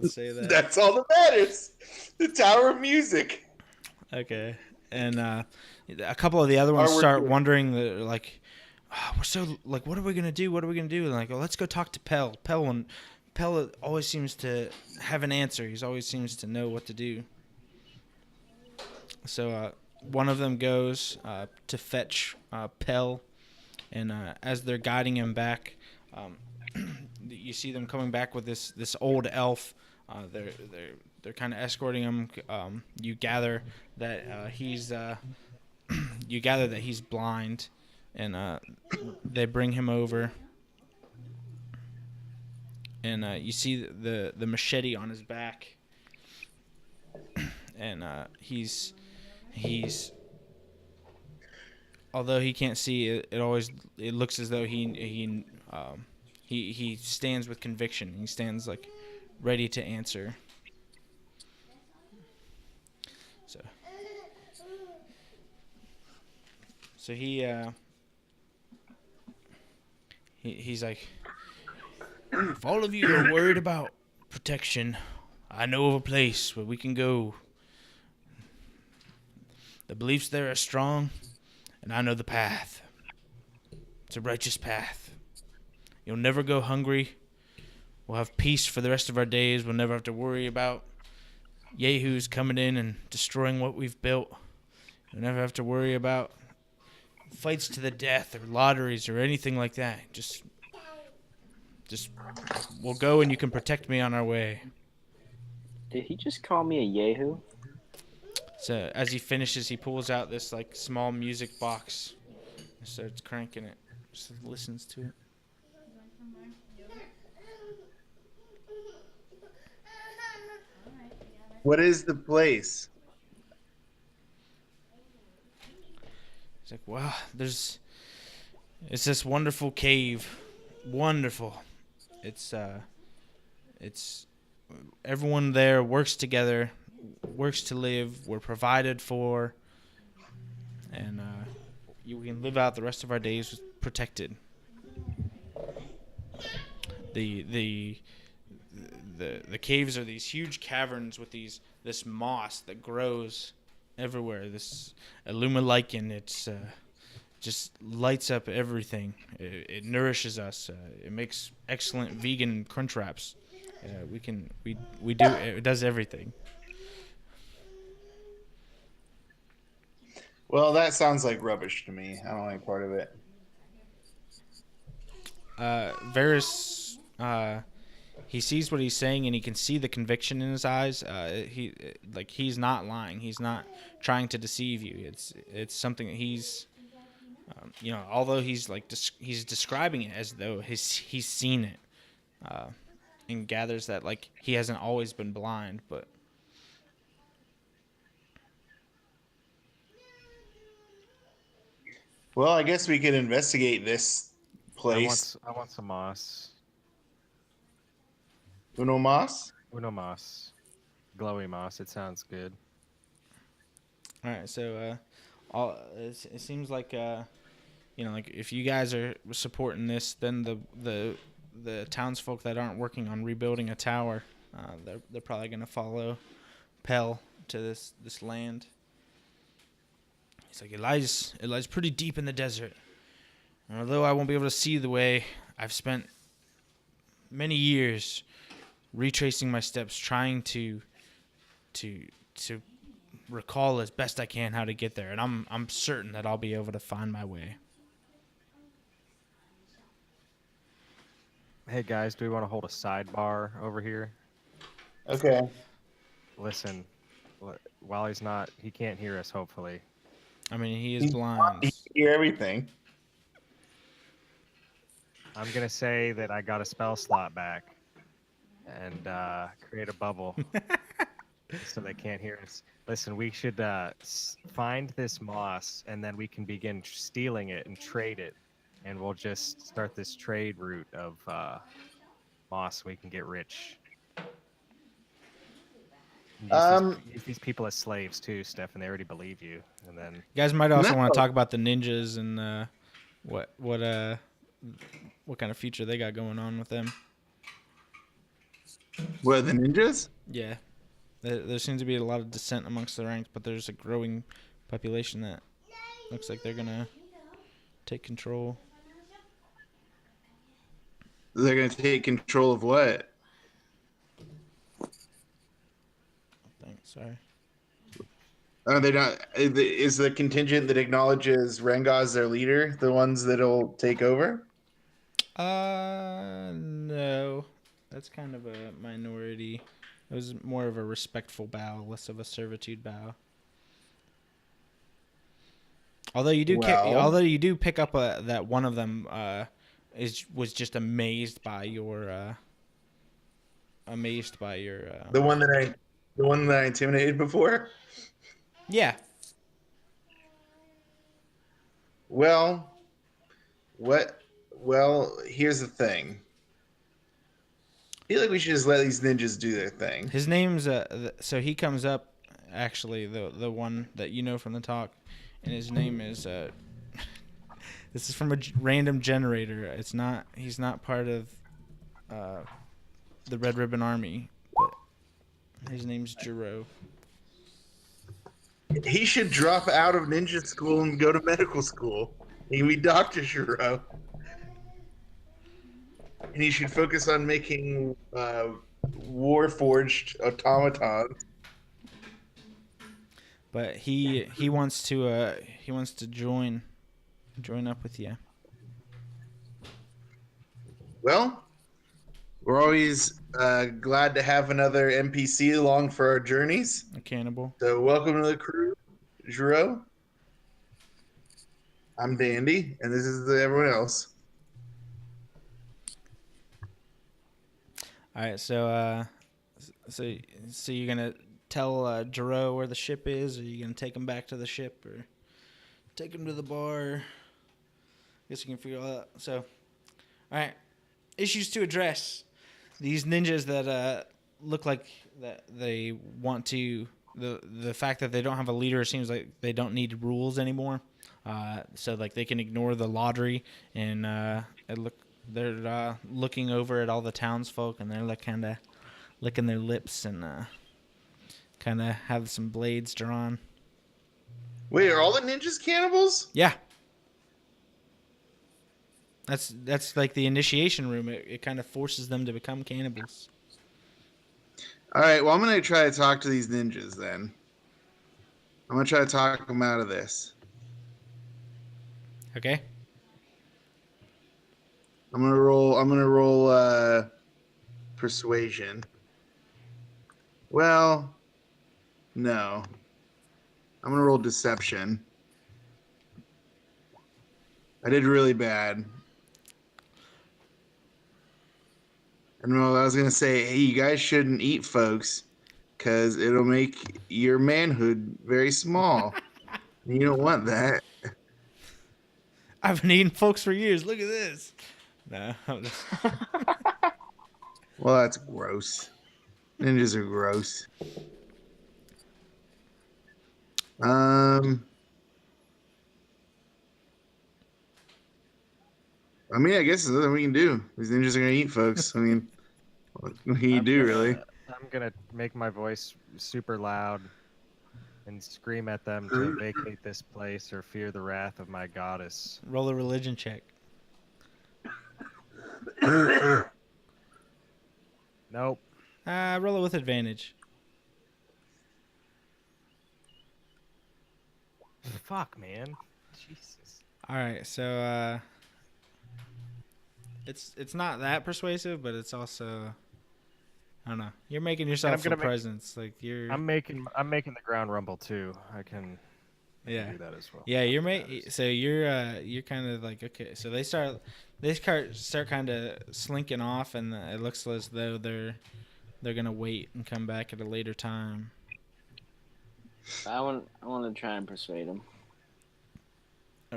Let's say that. That's all that matters. The Tower of Music. Okay, and a couple of the other ones Our work start here. wondering, like, "Oh, we're so like, what are we gonna do? What are we gonna do?" And like, well, let's go talk to Pell. Pell always seems to have an answer. He always seems to know what to do. So one of them goes to fetch Pell, and as they're guiding him back, you see them coming back with this old elf. They're kind of escorting him. You gather that he's blind, and they bring him over. And you see the machete on his back, and he's although he can't see, it looks as though he stands with conviction. He stands like ready to answer. So he's like, if all of you are worried about protection, I know of a place where we can go. The beliefs there are strong, and I know the path. It's a righteous path. You'll never go hungry. We'll have peace for the rest of our days. We'll never have to worry about yahoos coming in and destroying what we've built. We'll never have to worry about fights to the death or lotteries or anything like that. Just we'll go and you can protect me on our way. Did he just call me a yahoo? So as he finishes, he pulls out this like small music box and starts cranking it. Just listens to it. What is the place? He's like, wow, it's this wonderful cave. Wonderful. It's everyone there works together, works to live. We're provided for, and we can live out the rest of our days protected. The caves are these huge caverns with this moss that grows everywhere. This Illumilichen, it's just lights up everything. It nourishes us. It makes excellent vegan crunch wraps. It does everything. Well, that sounds like rubbish to me. I don't like part of it. Varys, he sees what he's saying and he can see the conviction in his eyes. He's not lying. He's not trying to deceive you. It's something that he's, although he's he's describing it as though he's seen it, and gathers that like he hasn't always been blind, but. Well, I guess we could investigate this place. I want some moss. Uno mas? Uno moss. Glowy moss. It sounds good. All right, so it seems like like if you guys are supporting this, then the townsfolk that aren't working on rebuilding a tower, they're probably gonna follow Pell to this land. He's like, it lies pretty deep in the desert. And although I won't be able to see the way, I've spent many years retracing my steps, trying to recall as best I can how to get there, and I'm certain that I'll be able to find my way. Hey guys, do we want to hold a sidebar over here? Okay. Listen, while he can't hear us, hopefully. I mean, he is blind. He can hear everything. I'm going to say that I got a spell slot back and create a bubble. so they can't hear us. Listen, we should find this moss, and then we can begin stealing it and trade it, and we'll just start this trade route of moss. We can get rich. Use these people as slaves too, Steph, and they already believe you. And then You guys might also want No. to talk about the ninjas and what kind of future they got going on with them. What, the ninjas? Yeah, there seems to be a lot of dissent amongst the ranks, but there's a growing population that looks like they're gonna take control. They're gonna take control of what? Thanks. Sorry. They're not. Is the contingent that acknowledges Rengaw as their leader the ones that'll take over? No, that's kind of a minority. It was more of a respectful bow, less of a servitude bow. Although you do, pick up that one of them was just amazed by your The one that I intimidated before. yeah. Well, what? Well, here's the thing. I feel like we should just let these ninjas do their thing. His name's so he comes up, actually the one that you know from the talk, and his name is this is from a random generator. He's not part of the Red Ribbon Army, but his name's Jiro. He should drop out of ninja school and go to medical school. He can be Dr. Shiro. And he should focus on making war-forged automatons. But he wants to join up with you. Well, we're always glad to have another NPC along for our journeys. A cannibal. So welcome to the crew, Jiro. I'm Dandy, and this is everyone else. All right, so you're gonna tell Jiro where the ship is, or you gonna take him back to the ship, or take him to the bar? Guess you can figure all that. So, all right, issues to address. These ninjas that look like that they want to. The fact that they don't have a leader seems like they don't need rules anymore. So like they can ignore the lottery and they're looking over at all the townsfolk, and they're like kind of licking their lips and kind of have some blades drawn. Wait, are all the ninjas cannibals? Yeah. That's like the initiation room. It kind of forces them to become cannibals. All right, well, I'm going to try to talk to these ninjas then. I'm going to try to talk them out of this. Okay. I'm going to roll persuasion. Well, no. I'm going to roll deception. I did really bad. And well, I was going to say, hey, you guys shouldn't eat folks because it'll make your manhood very small. You don't want that. I've been eating folks for years. Look at this. No. Well, that's gross. Ninjas are gross. I mean, I guess there's nothing we can do. These ninjas are gonna eat folks. I mean, what can you do, really? I'm gonna make my voice super loud and scream at them to vacate this place or fear the wrath of my goddess. Roll a religion check. Nope. Roll it with advantage. Fuck, man. Jesus. All right, so it's not that persuasive, but it's also, I don't know. You're making yourself a presence, like you're. I'm making the ground rumble too. I can. Yeah. Do that as well. Yeah, so you're kind of like, okay. So they start kind of slinking off, and it looks as though they're gonna wait and come back at a later time. I want to try and persuade him.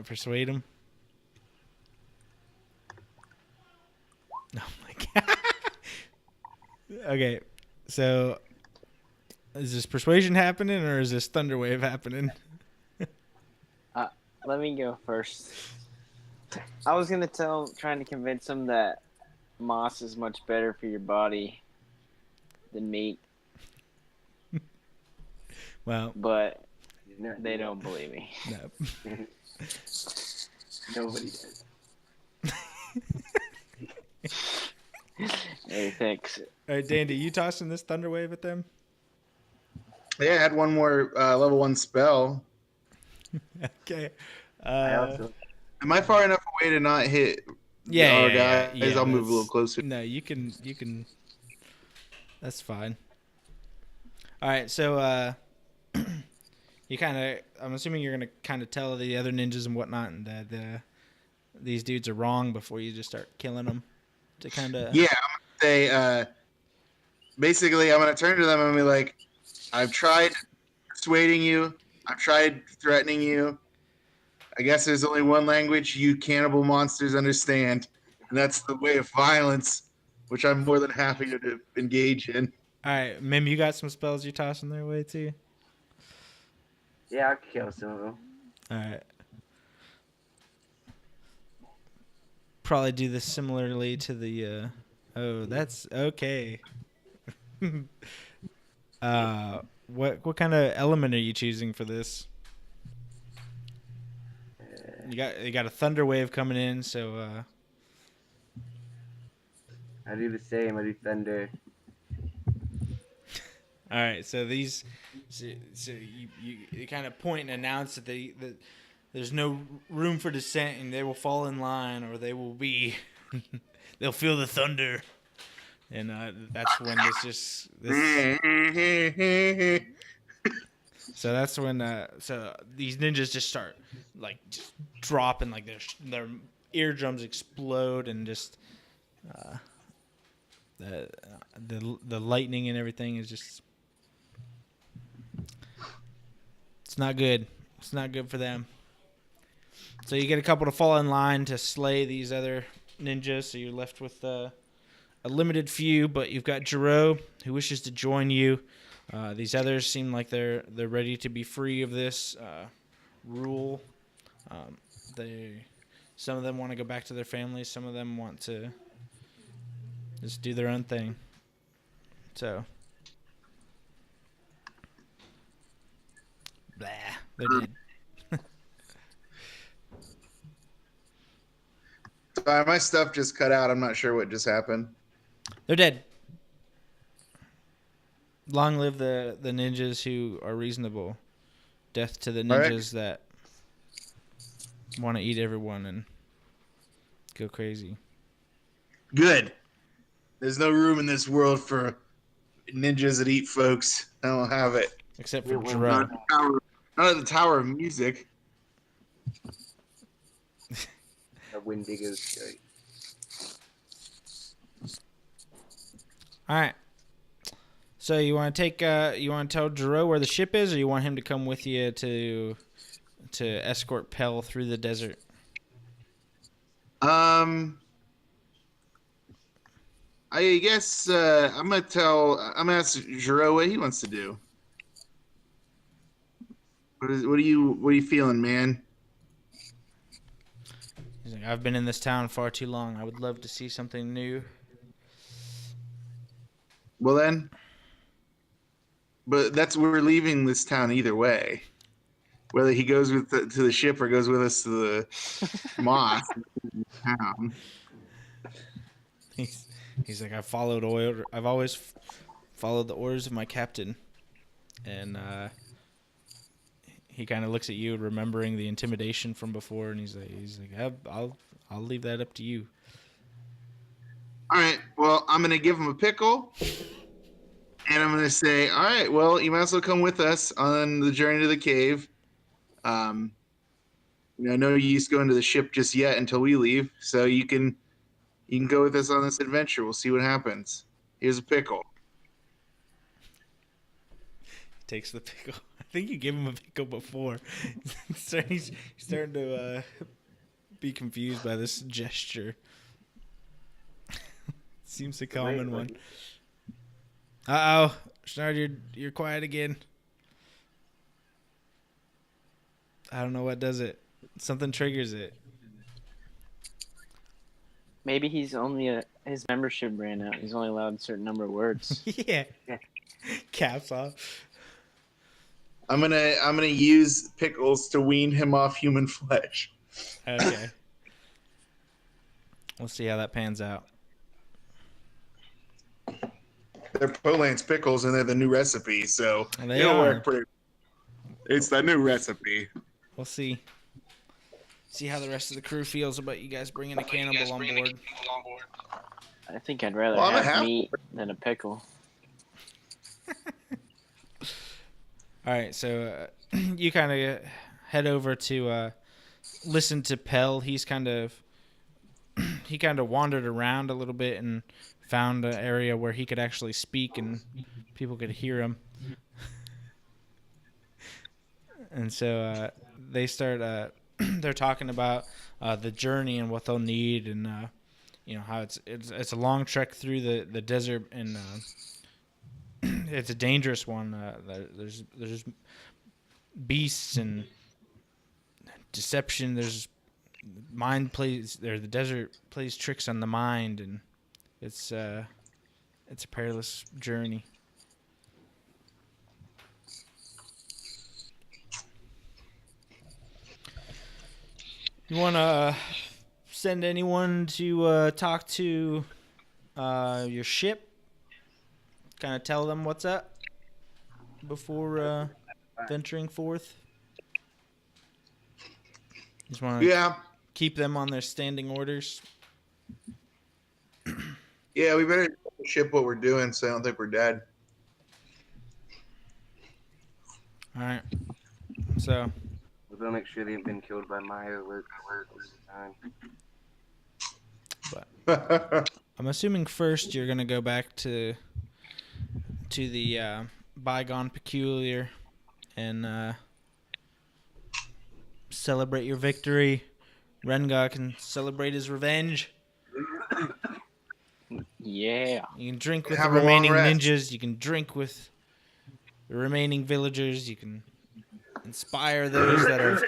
Persuade him. Oh my god. Okay, so is this persuasion happening or is this thunderwave happening? Let me go first. I was gonna trying to convince him that moss is much better for your body than meat, Well, but He's not they doing don't believe me. no. it. Nobody does. Hey, thanks. All right, Dandy, you tossing this thunderwave at them? Yeah, I had one more level 1 spell. Okay. I also Am I far enough away to not hit our guys? I'll move a little that's- closer. No, you can. That's fine. All right, so you kind of. I'm assuming you're gonna kind of tell the other ninjas and whatnot, and that these dudes are wrong before you just start killing them. To kind of. Yeah, I'm gonna say. Basically, I'm gonna turn to them and be like, "I've tried persuading you. I've tried threatening you. I guess there's only one language you cannibal monsters understand, and that's the way of violence, which I'm more than happy to engage in." All right, Mim, you got some spells you're tossing their way too. yeah, I'll kill some of them. All right. Probably do this similarly to the. Oh, that's okay. What kind of element are you choosing for this? You got a thunder wave coming in, so I do the same. I do thunder. all right. So these, so you kind of point and announce that that there's no room for dissent, and they will fall in line, or they will be, they'll feel the thunder, and that's when this. So that's when so these ninjas just start like just dropping, like their eardrums explode, and just the lightning and everything is just, it's not good. It's not good for them. So you get a couple to fall in line to slay these other ninjas. So you're left with a limited few, but you've got Jiro who wishes to join you. These others seem like they're ready to be free of this rule. Some of them want to go back to their families. Some of them want to just do their own thing. So, blah, they're dead. Sorry, my stuff just cut out. I'm not sure what just happened. They're dead. Long live the ninjas who are reasonable. Death to the ninjas that want to eat everyone and go crazy. Good. There's no room in this world for ninjas that eat folks. I don't have it. Except for Not Jiro. Not at the Tower of Music. A Wendigo's strike. All right. So you want to take? You want to tell Jiro where the ship is, or you want him to come with you to escort Pell through the desert? I guess I'm gonna ask Jiro what he wants to do. What are you feeling, man? He's like, I've been in this town far too long. I would love to see something new. Well then, but we're leaving this town either way. Whether he goes to the ship or goes with us to the moth town. He's like, I've always followed the orders of my captain, and he kind of looks at you, remembering the intimidation from before, and he's like, I'll leave that up to you. All right. Well, I'm gonna give him a pickle, and I'm gonna say, all right. Well, you might as well come with us on the journey to the cave. No use going to the ship just yet until we leave. So you can go with us on this adventure. We'll see what happens. Here's a pickle. He takes the pickle. think you gave him a pickle before. He's starting to be confused by this gesture. Seems a common one. Uh-oh. Schnard, you're quiet again. I don't know what does it. Something triggers it. Maybe he's only his membership ran out. He's only allowed a certain number of words. Yeah. Caps off. I'm gonna use pickles to wean him off human flesh. Okay. We'll see how that pans out. They're Polance pickles, and they're the new recipe, so They it'll are. work pretty. It's the new recipe. We'll see. See how the rest of the crew feels about you guys bringing a cannibal on board. I think I'd rather Well, I'm a have half- meat than a pickle. All right, so you kind of head over to listen to Pell. He kind of wandered around a little bit and found an area where he could actually speak and people could hear him. And so they start. They're talking about the journey and what they'll need, and how it's a long trek through the desert, and it's a dangerous one. There's beasts and deception. There's the desert plays tricks on the mind, and it's a perilous journey. You want to send anyone to talk to your ship? Kind of tell them what's up before venturing forth? Just want to keep them on their standing orders? Yeah, we better ship what we're doing, so I don't think we're dead. All right. So... We're gonna make sure they've been killed by Maya alert this time. But I'm assuming first you're gonna go back to the bygone peculiar and celebrate your victory. Rengaw can celebrate his revenge. Yeah. You can drink with Have the a long remaining rest. ninjas. You can drink with the remaining villagers. You can inspire those that are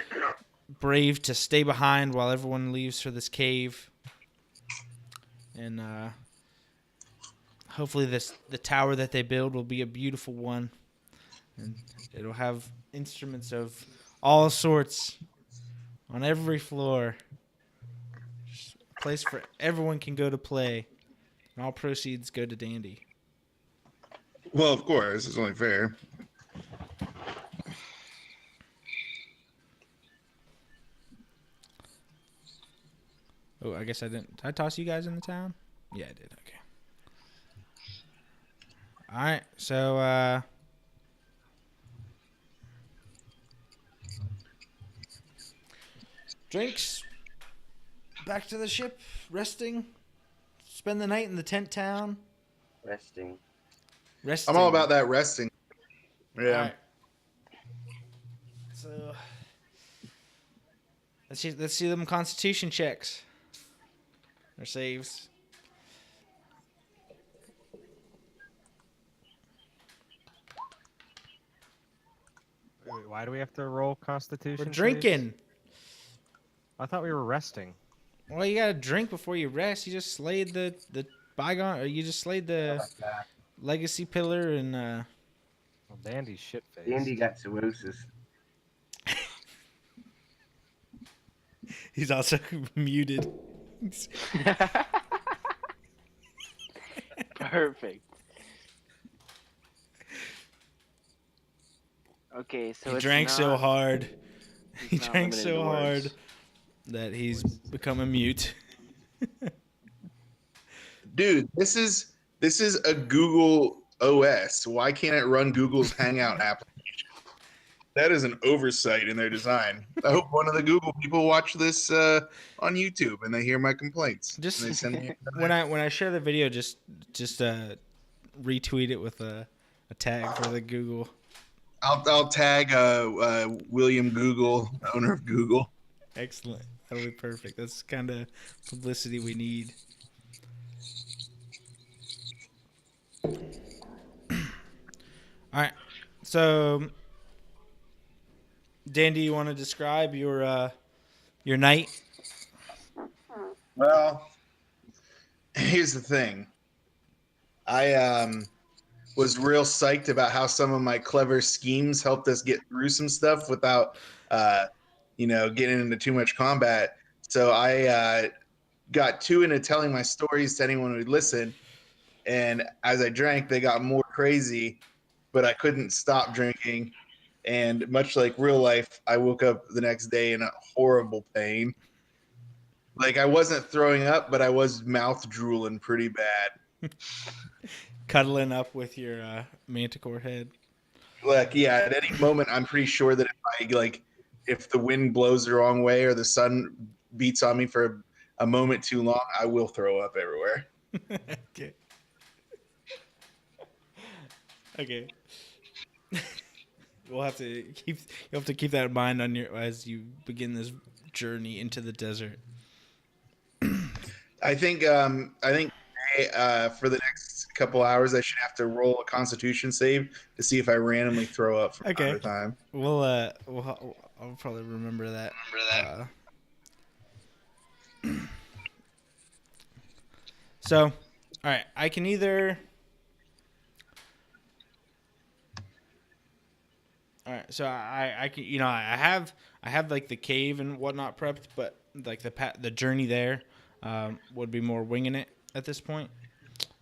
brave to stay behind while everyone leaves for this cave. And hopefully the tower that they build will be a beautiful one. And it'll have instruments of all sorts on every floor. Just a place for everyone can go to play. And all proceeds go to Dandy. Well, of course, it's only fair. Oh, I guess I didn't. Did I toss you guys in the town? Yeah, I did. Okay. All right. So, drinks. Back to the ship. Resting. Spend the night in the tent town. Resting. Resting. I'm all about that resting. Yeah. All right. So, let's see them constitution checks. Or saves. Wait, why do we have to roll Constitution? We're saves? drinking. I thought we were resting. Well, you gotta drink before you rest. You just slayed the bygone, or you just slayed the legacy pillar, and Well, Dandy's shit face. Dandy got cirrhosis. he's also muted. Perfect. Okay, so He it's drank so not- hard. He it's not drank limited so to hard words. that he's become a mute. Dude, this is a Google OS. Why can't it run Google's Hangout application? That is an oversight in their design. I hope one of the Google people watch this on YouTube and they hear my complaints. Just and they send me when I share the video, just retweet it with a tag for the Google I'll tag William Google, owner of Google. Excellent. That'll be perfect. That's kind of publicity we need. All right. So, Dan, do you want to describe your night? Well, here's the thing. I was real psyched about how some of my clever schemes helped us get through some stuff without, getting into too much combat. So I got too into telling my stories to anyone who'd listen. And as I drank, they got more crazy, but I couldn't stop drinking. And much like real life, I woke up the next day in a horrible pain. Like I wasn't throwing up, but I was mouth drooling pretty bad. Cuddling up with your manticore head. Like, yeah, at any moment, I'm pretty sure that if the wind blows the wrong way or the sun beats on me for a moment too long, I will throw up everywhere. Okay. Okay. You'll have to keep that in mind as you begin this journey into the desert. I think for the next couple hours, I should have to roll a Constitution save to see if I randomly throw up from time to time. I'll probably remember that. So, all right, I can either. All right, so I can I have like the cave and whatnot prepped, but like the journey there would be more winging it at this point.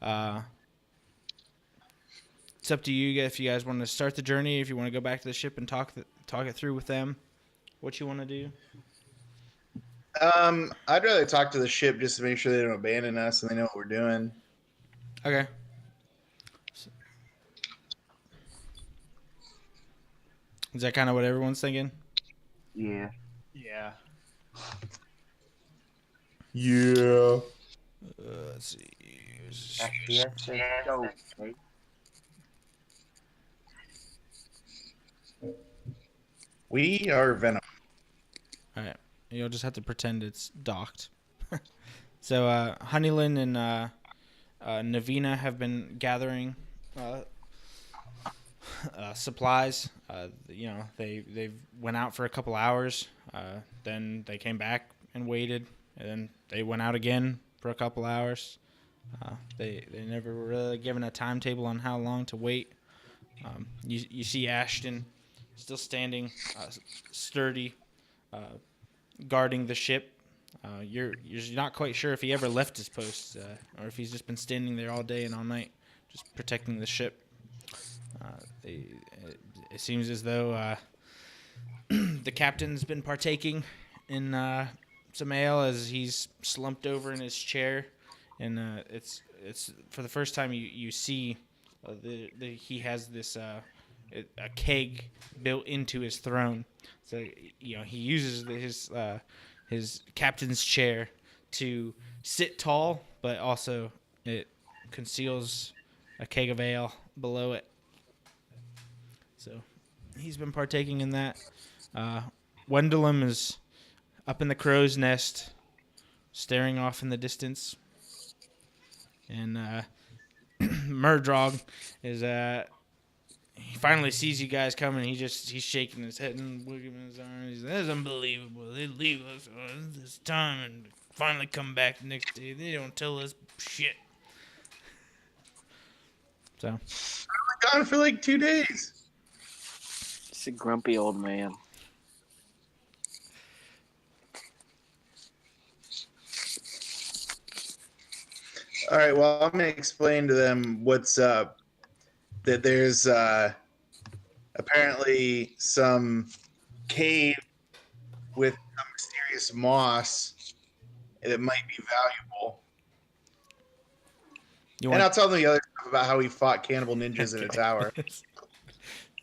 It's up to you if you guys want to start the journey, if you want to go back to the ship and talk it through with them, what you want to do. I'd rather talk to the ship just to make sure they don't abandon us and they know what we're doing. Okay. Is that kind of what everyone's thinking? Yeah. Yeah. Yeah. Let's see. Yes, go. Okay. We are Venom. All right. You'll just have to pretend it's docked. So, Honeylin and Navina have been gathering supplies. They went out for a couple hours. Then they came back and waited, and then they went out again for a couple hours. They never were really given a timetable on how long to wait. You see Ashton still standing sturdy, guarding the ship. You're not quite sure if he ever left his post or if he's just been standing there all day and all night, just protecting the ship. It seems as though the captain's been partaking in some ale as he's slumped over in his chair, and it's for the first time you see he has this a keg built into his throne. So he uses his captain's chair to sit tall, but also it conceals a keg of ale below it. So he's been partaking in that. Wendelum is up in the crow's nest, staring off in the distance. And Murdrog is he finally sees you guys coming. He's shaking his head and wiggling his arms. He's, "That's unbelievable. They leave us this time and finally come back the next day. They don't tell us shit." So I've been gone for like 2 days. Just a grumpy old man. All right, well, I'm going to explain to them what's up. That there's apparently some cave with some mysterious moss that might be valuable. And I'll tell them the other stuff about how he fought cannibal ninjas in a tower.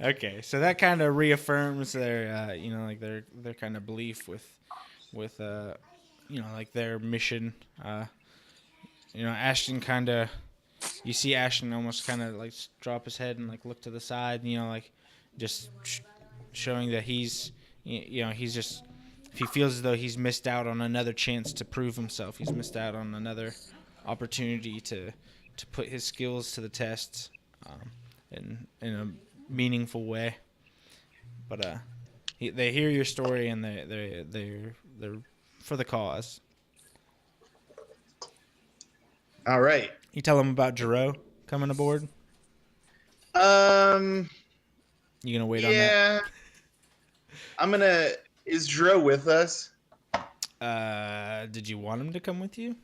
Okay, so that kind of reaffirms their their kind of belief with like their mission. Ashton kind of, you see Ashton almost kind of like drop his head and like look to the side, just showing that he's just, if he feels as though he's missed out on another chance to prove himself, he's missed out on another opportunity to put his skills to the test in a meaningful way. But they hear your story and they're for the cause. All right. You tell them about Jero coming aboard. Um. You gonna wait on that? Yeah. Is Dro with us? Did you want him to come with you?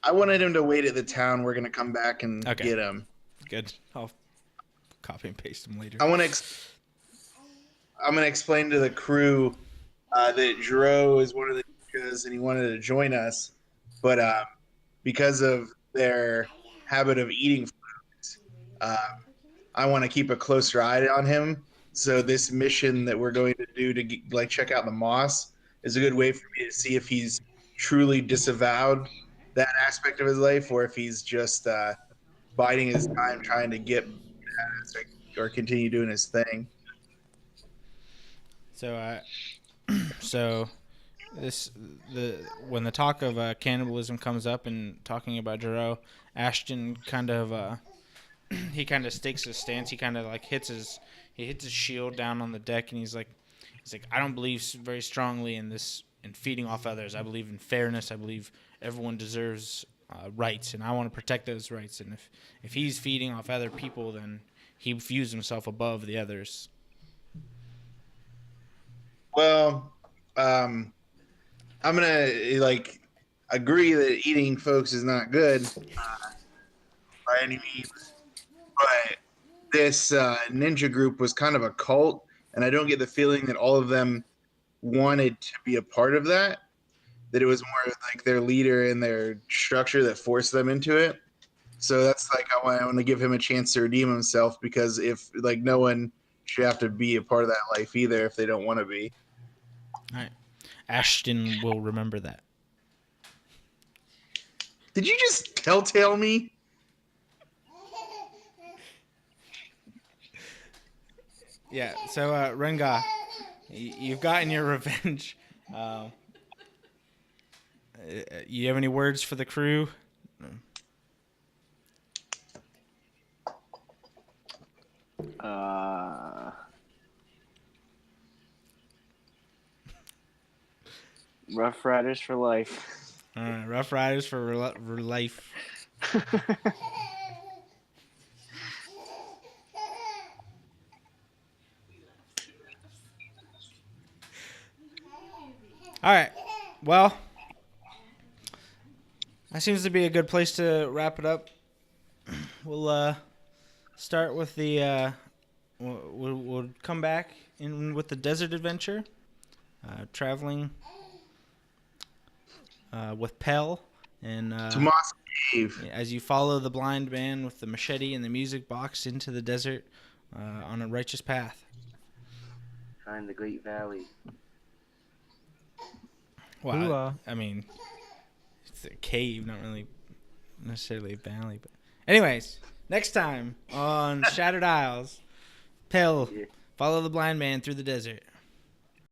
I wanted him to wait at the town. We're gonna come back and get him. Good. I'll copy and paste him later. I'm gonna explain to the crew that Dro is one of the ninjas and he wanted to join us, but because of their habit of eating foods, I want to keep a closer eye on him. So this mission that we're going to do to check out the moss is a good way for me to see if he's truly disavowed that aspect of his life, or if he's just biding his time trying to get that aspect or continue doing his thing. So, when the talk of cannibalism comes up and talking about Jero, Ashton kind of he kind of stakes his stance. He kind of hits his shield down on the deck, and he's like, I don't believe very strongly in feeding off others. I believe in fairness. I believe everyone deserves rights, and I want to protect those rights. And if he's feeding off other people, then he views himself above the others. Well, I'm gonna agree that eating folks is not good by any means, but this ninja group was kind of a cult, and I don't get the feeling that all of them wanted to be a part of that. That it was more like their leader and their structure that forced them into it. So that's I want to give him a chance to redeem himself, because if no one should have to be a part of that life either if they don't want to be. All right. Ashton will remember that. Did you just telltale me? Yeah, so Rengaw, you've gotten your revenge. You have any words for the crew? Ruff Ryderz for life. All right, Ruff Ryderz for life. All right. Well, that seems to be a good place to wrap it up. We'll start with the. We'll come back in with the desert adventure, traveling with Pell and Tomas Cave. as you follow the blind man with the machete and the music box into the desert on a righteous path. Find the Great Valley. Well, I mean, it's a cave, not really necessarily a valley. But anyways, next time on Shattered Isles, Pell, follow the blind man through the desert.